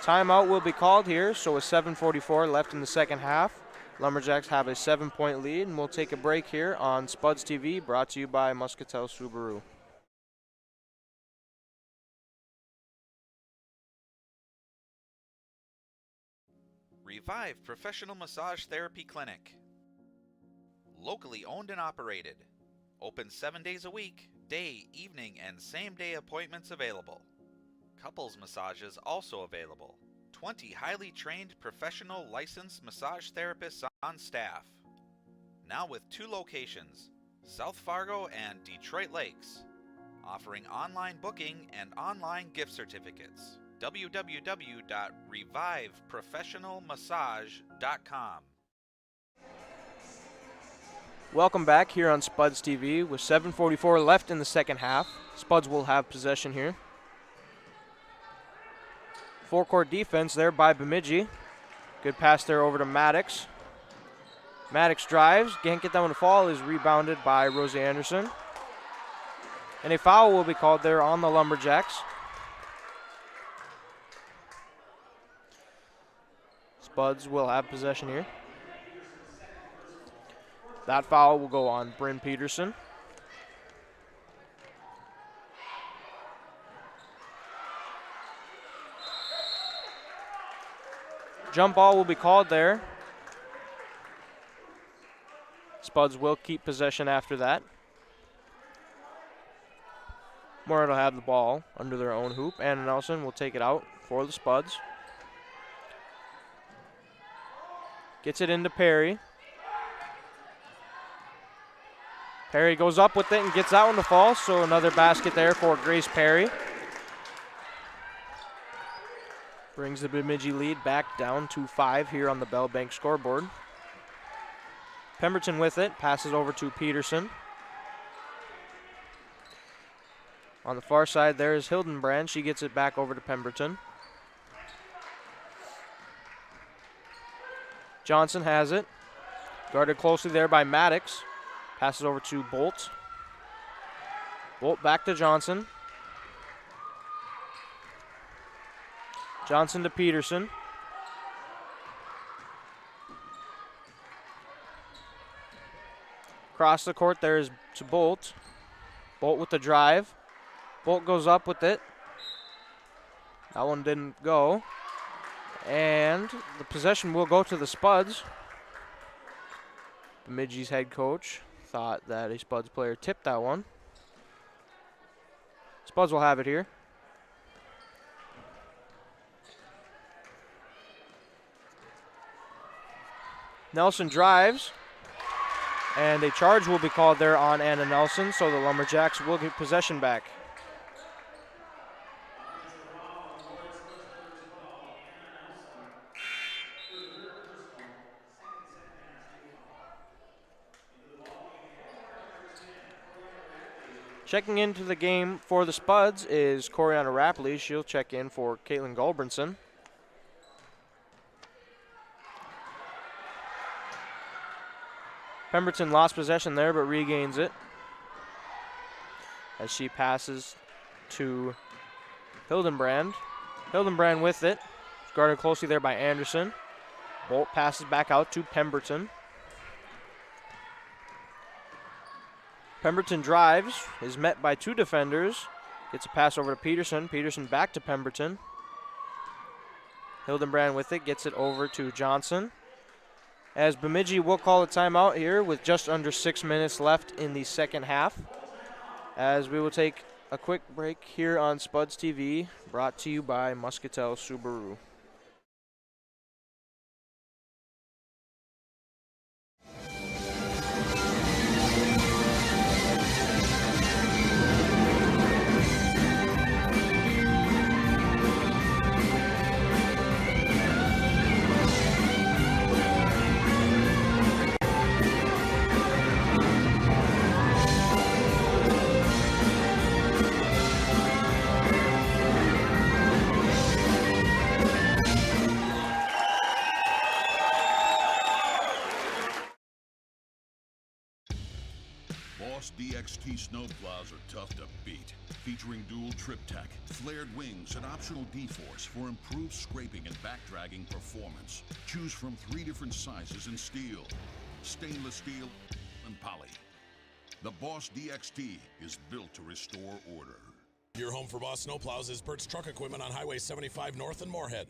Speaker 1: Timeout will be called here, so with 7:44 left in the second half. Lumberjacks have a 7-point lead, and we'll take a break here on Spuds TV, brought to you by Muscatel Subaru.
Speaker 3: Revive Professional Massage Therapy Clinic. Locally owned and operated. Open 7 days a week, day, evening, and same-day appointments available. Couples massages also available. 20 highly trained professional licensed massage therapists on staff. Now with 2 locations, South Fargo and Detroit Lakes. Offering online booking and online gift certificates. www.reviveprofessionalmassage.com.
Speaker 1: Welcome back here on Spuds TV with 7:44 left in the second half. Spuds will have possession here. Four-court defense there by Bemidji. Good pass there over to Maddox. Maddox drives, can't get that one to fall, is rebounded by Rosie Anderson. And a foul will be called there on the Lumberjacks. Spuds will have possession here. That foul will go on Bryn Peterson. Jump ball will be called there. Spuds will keep possession after that. Moorhead will have the ball under their own hoop. Anna Nelson will take it out for the Spuds. Gets it into Perry. Perry goes up with it and gets that one to fall, so another basket there for Grace Perry. Brings the Bemidji lead back down to 5 here on the Bell Bank scoreboard. Pemberton with it, passes over to Peterson. On the far side, there is Hildenbrand. She gets it back over to Pemberton. Johnson has it. Guarded closely there by Maddox. Passes over to Bolt. Bolt back to Johnson. Johnson to Peterson. Across the court, there's to Bolt. Bolt with the drive. Bolt goes up with it. That one didn't go. And the possession will go to the Spuds. Bemidji's head coach thought that a Spuds player tipped that one. Spuds will have it here. Nelson drives, and a charge will be called there on Anna Nelson, so the Lumberjacks will get possession back. Checking into the game for the Spuds is Coriana Rapley. She'll check in for Caitlin Gulbranson. Pemberton lost possession there, but regains it as she passes to Hildenbrand. Hildenbrand with it. Guarded closely there by Anderson. Bolt passes back out to Pemberton. Pemberton drives, is met by two defenders. Gets a pass over to Peterson. Peterson back to Pemberton. Hildenbrand with it, gets it over to Johnson. As Bemidji will call a timeout here with just under 6 minutes left in the second half. As we will take a quick break here on Spuds TV, brought to you by Muscatel Subaru.
Speaker 5: DXT snowplows are tough to beat. Featuring dual trip tech, flared wings, and optional D-force for improved scraping and backdragging performance. Choose from 3 different sizes in steel, stainless steel, and poly. The Boss DXT is built to restore order.
Speaker 6: Your home for Boss snowplows is Bert's Truck Equipment on Highway 75 North in Moorhead.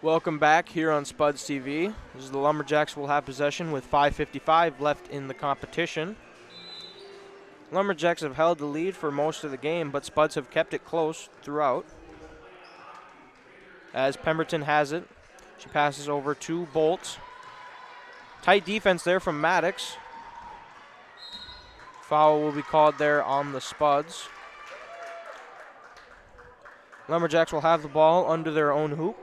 Speaker 1: Welcome back here on Spuds TV. This is the Lumberjacks will have possession with 5:55 left in the competition. Lumberjacks have held the lead for most of the game, but Spuds have kept it close throughout. As Pemberton has it, she passes over to Bolt. Tight defense there from Maddox. Foul will be called there on the Spuds. Lumberjacks will have the ball under their own hoop.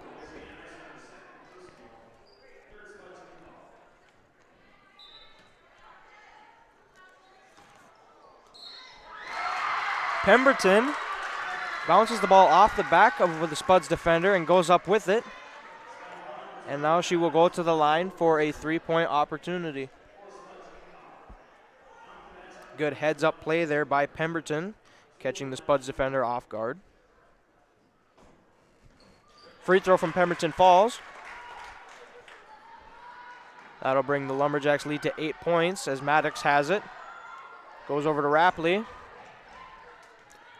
Speaker 1: Pemberton bounces the ball off the back of the Spuds defender and goes up with it. And now she will go to the line for a 3-point opportunity. Good heads-up play there by Pemberton, catching the Spuds defender off guard. Free throw from Pemberton falls. That'll bring the Lumberjacks lead to 8 points as Maddox has it. Goes over to Rapley.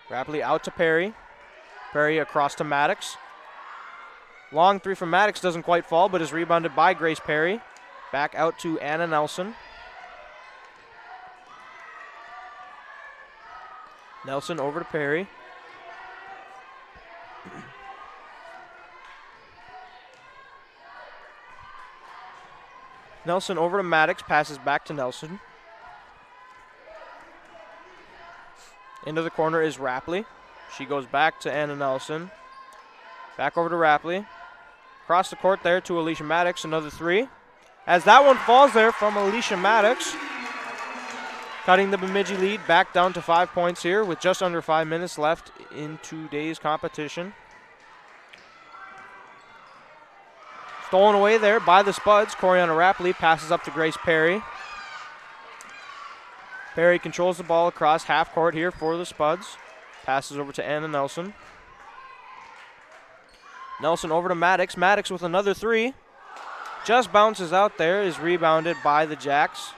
Speaker 1: Rapley out to Perry. Perry across to Maddox. Long three from Maddox doesn't quite fall, but is rebounded by Grace Perry. Back out to Anna Nelson. Nelson over to Perry. Nelson over to Maddox, passes back to Nelson. Into the corner is Rapley. She goes back to Anna Nelson. Back over to Rapley. Across the court there to Alicia Maddox, another three. as that one falls there from Alicia Maddox, cutting the Bemidji lead back down to 5 points here with just under 5 minutes left in today's competition. Stolen away there by the Spuds. Coriana Rapley passes up to Grace Perry. Perry controls the ball across half court here for the Spuds. Passes over to Anna Nelson. Nelson over to Maddox. Maddox with another three. Just bounces out there, is rebounded by the Jacks.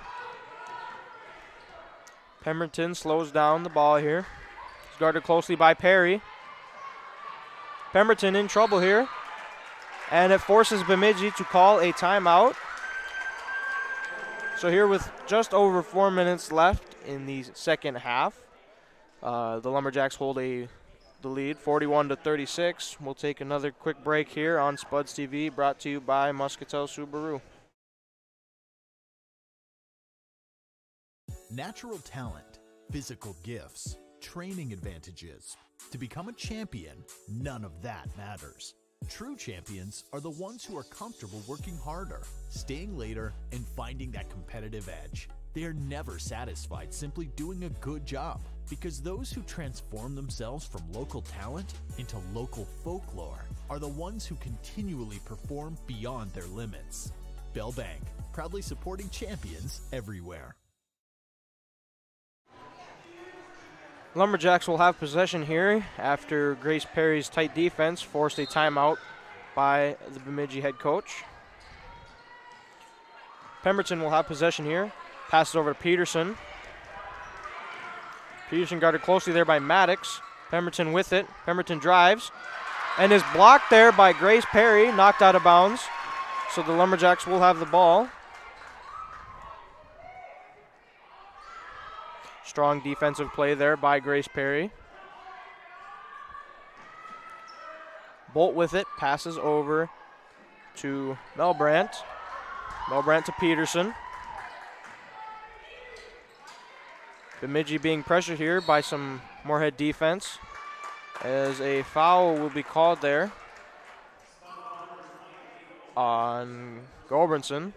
Speaker 1: Pemberton slows down the ball here. He's guarded closely by Perry. Pemberton in trouble here. And it forces Bemidji to call a timeout. So here with just over 4 minutes left in the second half, the Lumberjacks hold the lead, 41-36. We'll take another quick break here on Spuds TV, brought to you by Muscatel Subaru.
Speaker 4: Natural talent, physical gifts, training advantages. To become a champion, none of that matters. True champions are the ones who are comfortable working harder, staying later, and finding that competitive edge. They are never satisfied simply doing a good job, because those who transform themselves from local talent into local folklore are the ones who continually perform beyond their limits. Bell Bank, proudly supporting champions everywhere.
Speaker 1: Lumberjacks will have possession here after Grace Perry's tight defense forced a timeout by the Bemidji head coach. Pemberton will have possession here. Passes over to Peterson. Peterson guarded closely there by Maddox. Pemberton with it. Pemberton drives and is blocked there by Grace Perry, knocked out of bounds. So the Lumberjacks will have the ball. Strong defensive play there by Grace Perry. Bolt with it, passes over to Melbrandt. Melbrandt to Peterson. Bemidji being pressured here by some Moorhead defense, as a foul will be called there on Gulbranson.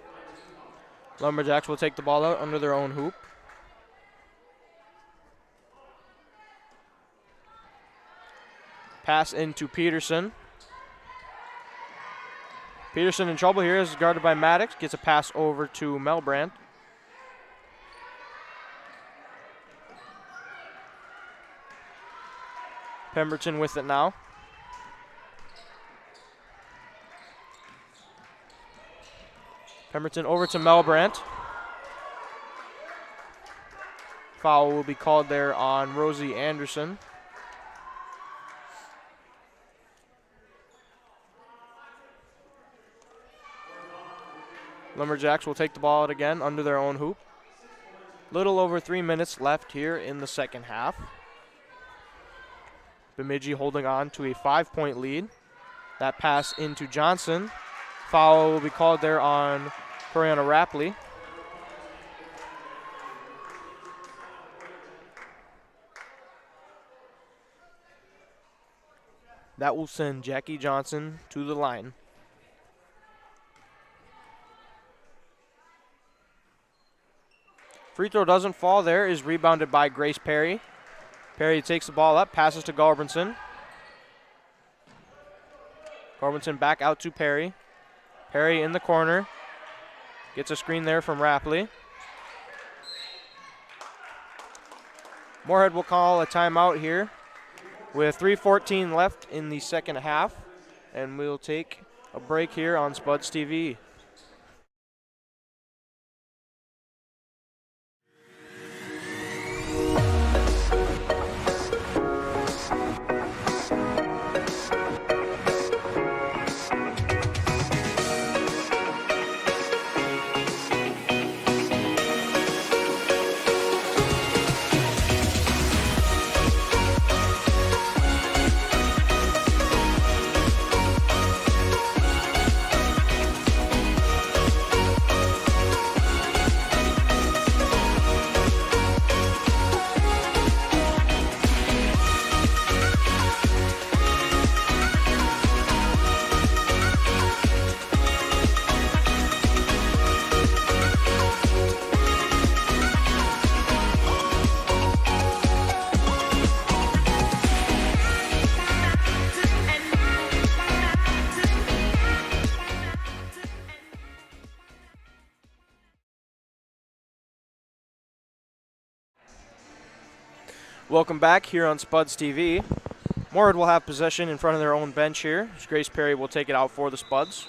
Speaker 1: Lumberjacks will take the ball out under their own hoop. Pass into Peterson. Peterson in trouble here, is guarded by Maddox. Gets a pass over to Melbrandt. Pemberton with it now. Pemberton over to Melbrandt. Foul will be called there on Rosie Anderson. Lumberjacks will take the ball out again under their own hoop. Little over 3 minutes left here in the second half. Bemidji holding on to a 5-point lead. That pass into Johnson. Foul will be called there on Coriana Rapley. That will send Jackie Johnson to the line. Free throw doesn't fall there, is rebounded by Grace Perry. Perry takes the ball up, passes to Gulbranson. Gulbranson back out to Perry. Perry in the corner. Gets a screen there from Rapley. Moorhead will call a timeout here with 3:14 left in the second half. And we'll take a break here on Spuds TV. Welcome back here on Spuds TV. Moorhead will have possession in front of their own bench here. Grace Perry will take it out for the Spuds.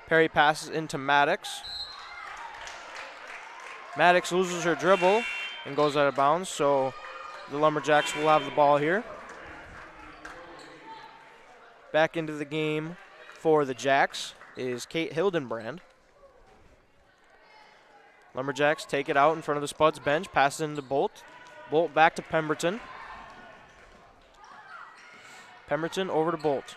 Speaker 1: Perry passes into Maddox. Maddox loses her dribble and goes out of bounds, so the Lumberjacks will have the ball here. Back into the game for the Jacks is Kate Hildenbrand. Lumberjacks take it out in front of the Spuds bench, passes into Bolt. Bolt back to Pemberton. Pemberton over to Bolt.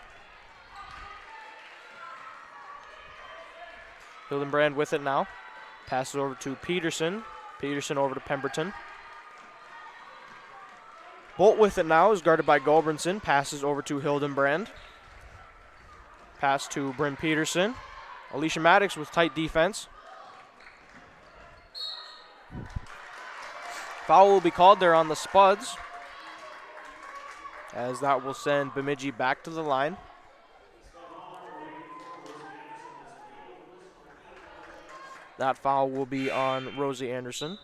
Speaker 1: Hildenbrand with it now. Passes over to Peterson. Peterson over to Pemberton. Bolt with it now is guarded by Gulbranson. Passes over to Hildenbrand. Pass to Bryn Peterson. Alicia Maddox with tight defense. Foul will be called there on the Spuds, as that will send Bemidji back to the line. That foul will be on Rosie Anderson.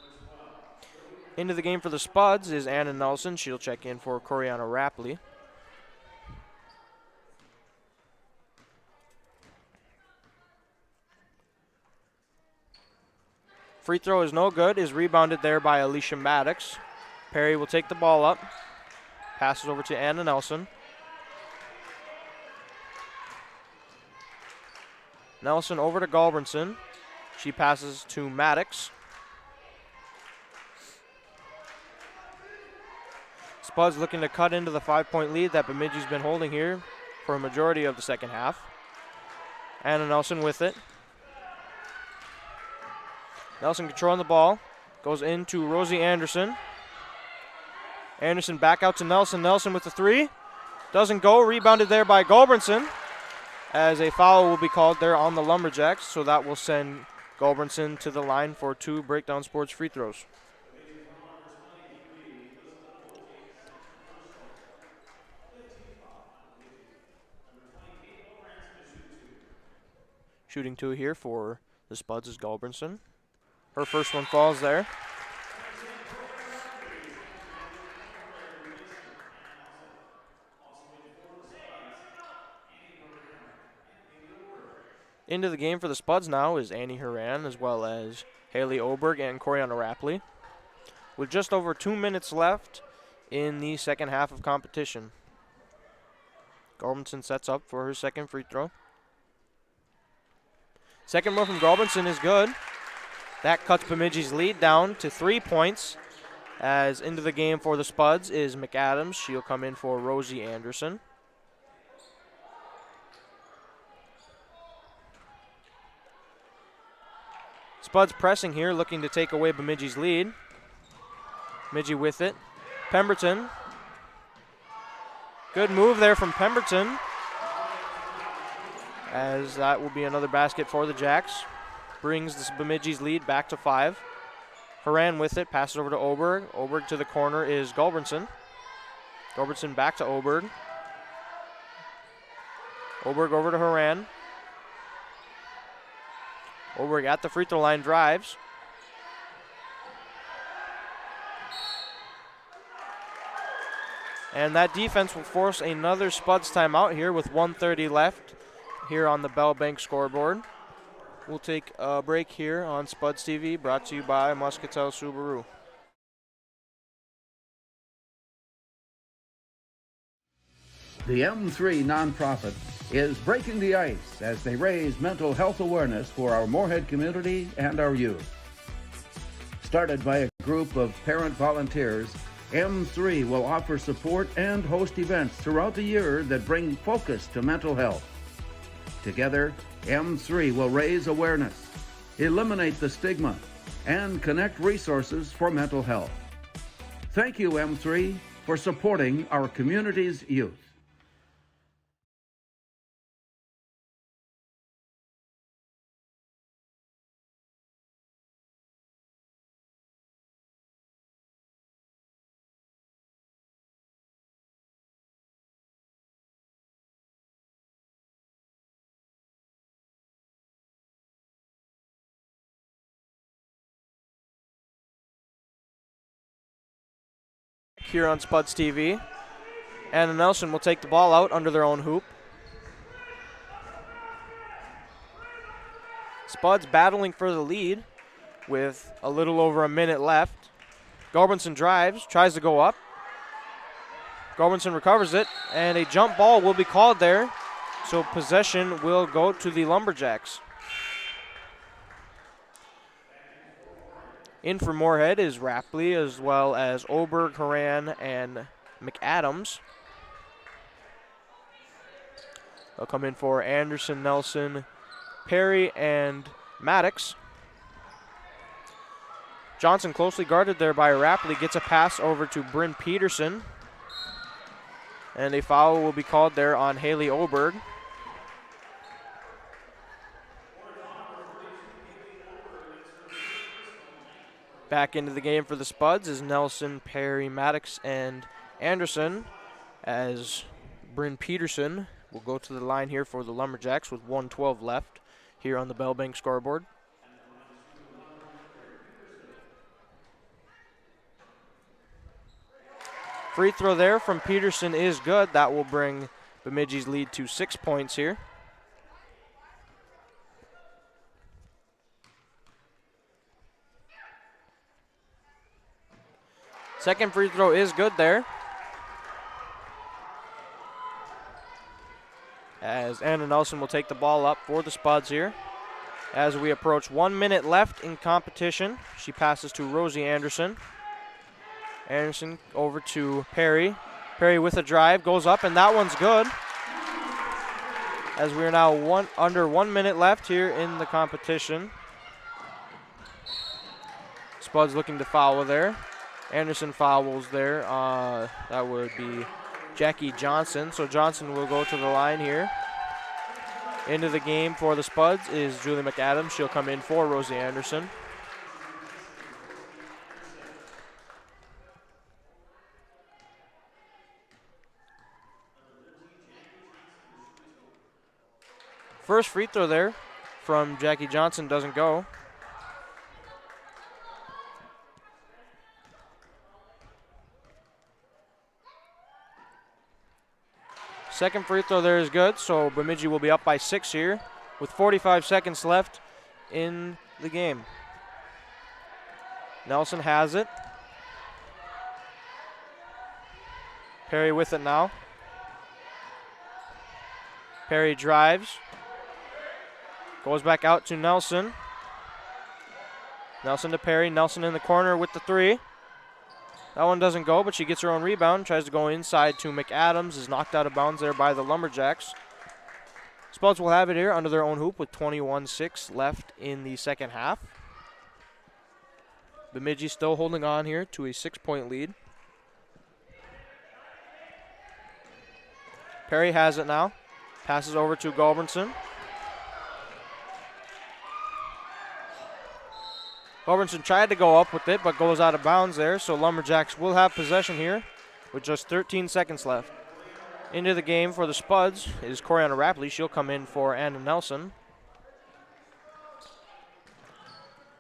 Speaker 1: Into the game for the Spuds is Anna Nelson. She'll check in for Coriana Rapley. Free throw is no good, is rebounded there by Alicia Maddox. Perry will take the ball up. Passes over to Anna Nelson. Nelson over to Gulbranson. She passes to Maddox. Spuds looking to cut into the 5-point lead that Bemidji's been holding here for a majority of the second half. Anna Nelson with it. Nelson controlling the ball. Goes into Rosie Anderson. Anderson back out to Nelson. Nelson with the three. Doesn't go. Rebounded there by Gulbranson, as a foul will be called there on the Lumberjacks. So that will send Gulbranson to the line for 2 Breakdown Sports free throws. Shooting 2 here for the Spuds is Gulbranson. Her first one falls there. Into the game for the Spuds now is Annie Horan, as well as Haley Oberg and Coriana Rapley, with just over 2 minutes left in the second half of competition. Gulbranson sets up for her second free throw. Second one from Gulbranson is good. That cuts Bemidji's lead down to 3 points. As into the game for the Spuds is McAdams. She'll come in for Rosie Anderson. Spuds pressing here, looking to take away Bemidji's lead. Bemidji with it. Pemberton. Good move there from Pemberton, as that will be another basket for the Jacks. Brings this Bemidji's lead back to 5. Horan with it, passes over to Oberg. Oberg to the corner is Gulbranson. Gulbranson back to Oberg. Oberg over to Horan. Oberg at the free throw line drives. And that defense will force another Spuds timeout here with 1:30 left here on the Bell Bank scoreboard. We'll take a break here on Spuds TV, brought to you by Muscatel Subaru.
Speaker 7: The M3 nonprofit is breaking the ice as they raise mental health awareness for our Moorhead community and our youth. Started by a group of parent volunteers, M3 will offer support and host events throughout the year that bring focus to mental health. Together, M3 will raise awareness, eliminate the stigma, and connect resources for mental health. Thank you, M3, for supporting our community's youth.
Speaker 1: here on Spuds TV. Anna Nelson will take the ball out under their own hoop. Spuds battling for the lead with a little over a minute left. Gulbranson drives, tries to go up. Gulbranson recovers it, and a jump ball will be called there. So possession will go to the Lumberjacks. In for Moorhead is Rapley, as well as Oberg, Horan, and McAdams. They'll come in for Anderson, Nelson, Perry, and Maddox. Johnson closely guarded there by Rapley, gets a pass over to Bryn Peterson. And a foul will be called there on Haley Oberg. Back into the game for the Spuds is Nelson, Perry, Maddox, and Anderson, as Bryn Peterson will go to the line here for the Lumberjacks with 1:12 left here on the Bell Bank scoreboard. Free throw there from Peterson is good. That will bring Bemidji's lead to 6 points here. Second free throw is good there, as Anna Nelson will take the ball up for the Spuds here. As we approach 1 minute left in competition, she passes to Rosie Anderson. Anderson over to Perry. Perry with a drive, goes up, and that one's good. As we are now under 1 minute left here in the competition. Spuds looking to foul there. Anderson fouls there. That would be Jackie Johnson. So Johnson will go to the line here. Into the game for the Spuds is Julie McAdams. She'll come in for Rosie Anderson. First free throw there from Jackie Johnson doesn't go. Second free throw there is good, so Bemidji will be up by 6 here with 45 seconds left in the game. Nelson has it. Perry with it now. Perry drives. Goes back out to Nelson. Nelson to Perry. Nelson in the corner with the three. That one doesn't go, but she gets her own rebound. Tries to go inside to McAdams. Is knocked out of bounds there by the Lumberjacks. Spuds will have it here under their own hoop with 21-6 left in the second half. Bemidji still holding on here to a 6-point lead. Perry has it now. Passes over to Gulbranson. Gulbranson tried to go up with it, but goes out of bounds there, so Lumberjacks will have possession here with just 13 seconds left. Into the game for the Spuds is Coriana Rapley. She'll come in for Anna Nelson.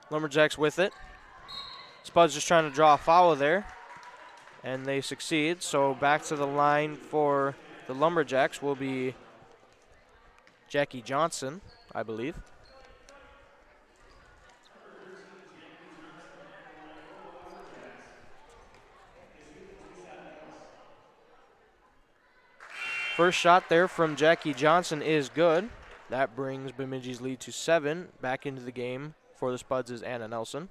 Speaker 1: Lumberjacks with it. Spuds just trying to draw a foul there, and they succeed, so back to the line for the Lumberjacks will be Jackie Johnson, I believe. First shot there from Jackie Johnson is good. That brings Bemidji's lead to 7. Back into the game for the Spuds is Anna Nelson.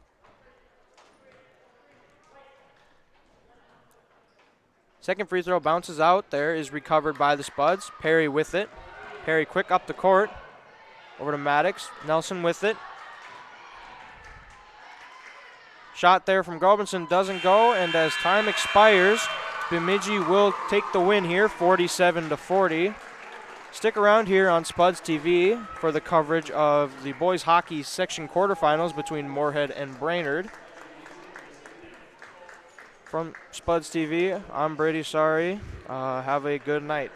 Speaker 1: Second free throw bounces out. There is recovered by the Spuds. Perry with it. Perry quick up the court. Over to Maddox. Nelson with it. Shot there from Gulbranson doesn't go, and as time expires, Bemidji will take the win here, 47-40. Stick around here on Spuds TV for the coverage of the boys hockey section quarterfinals between Moorhead and Brainerd. From Spuds TV, I'm Brady Sari. Have a good night.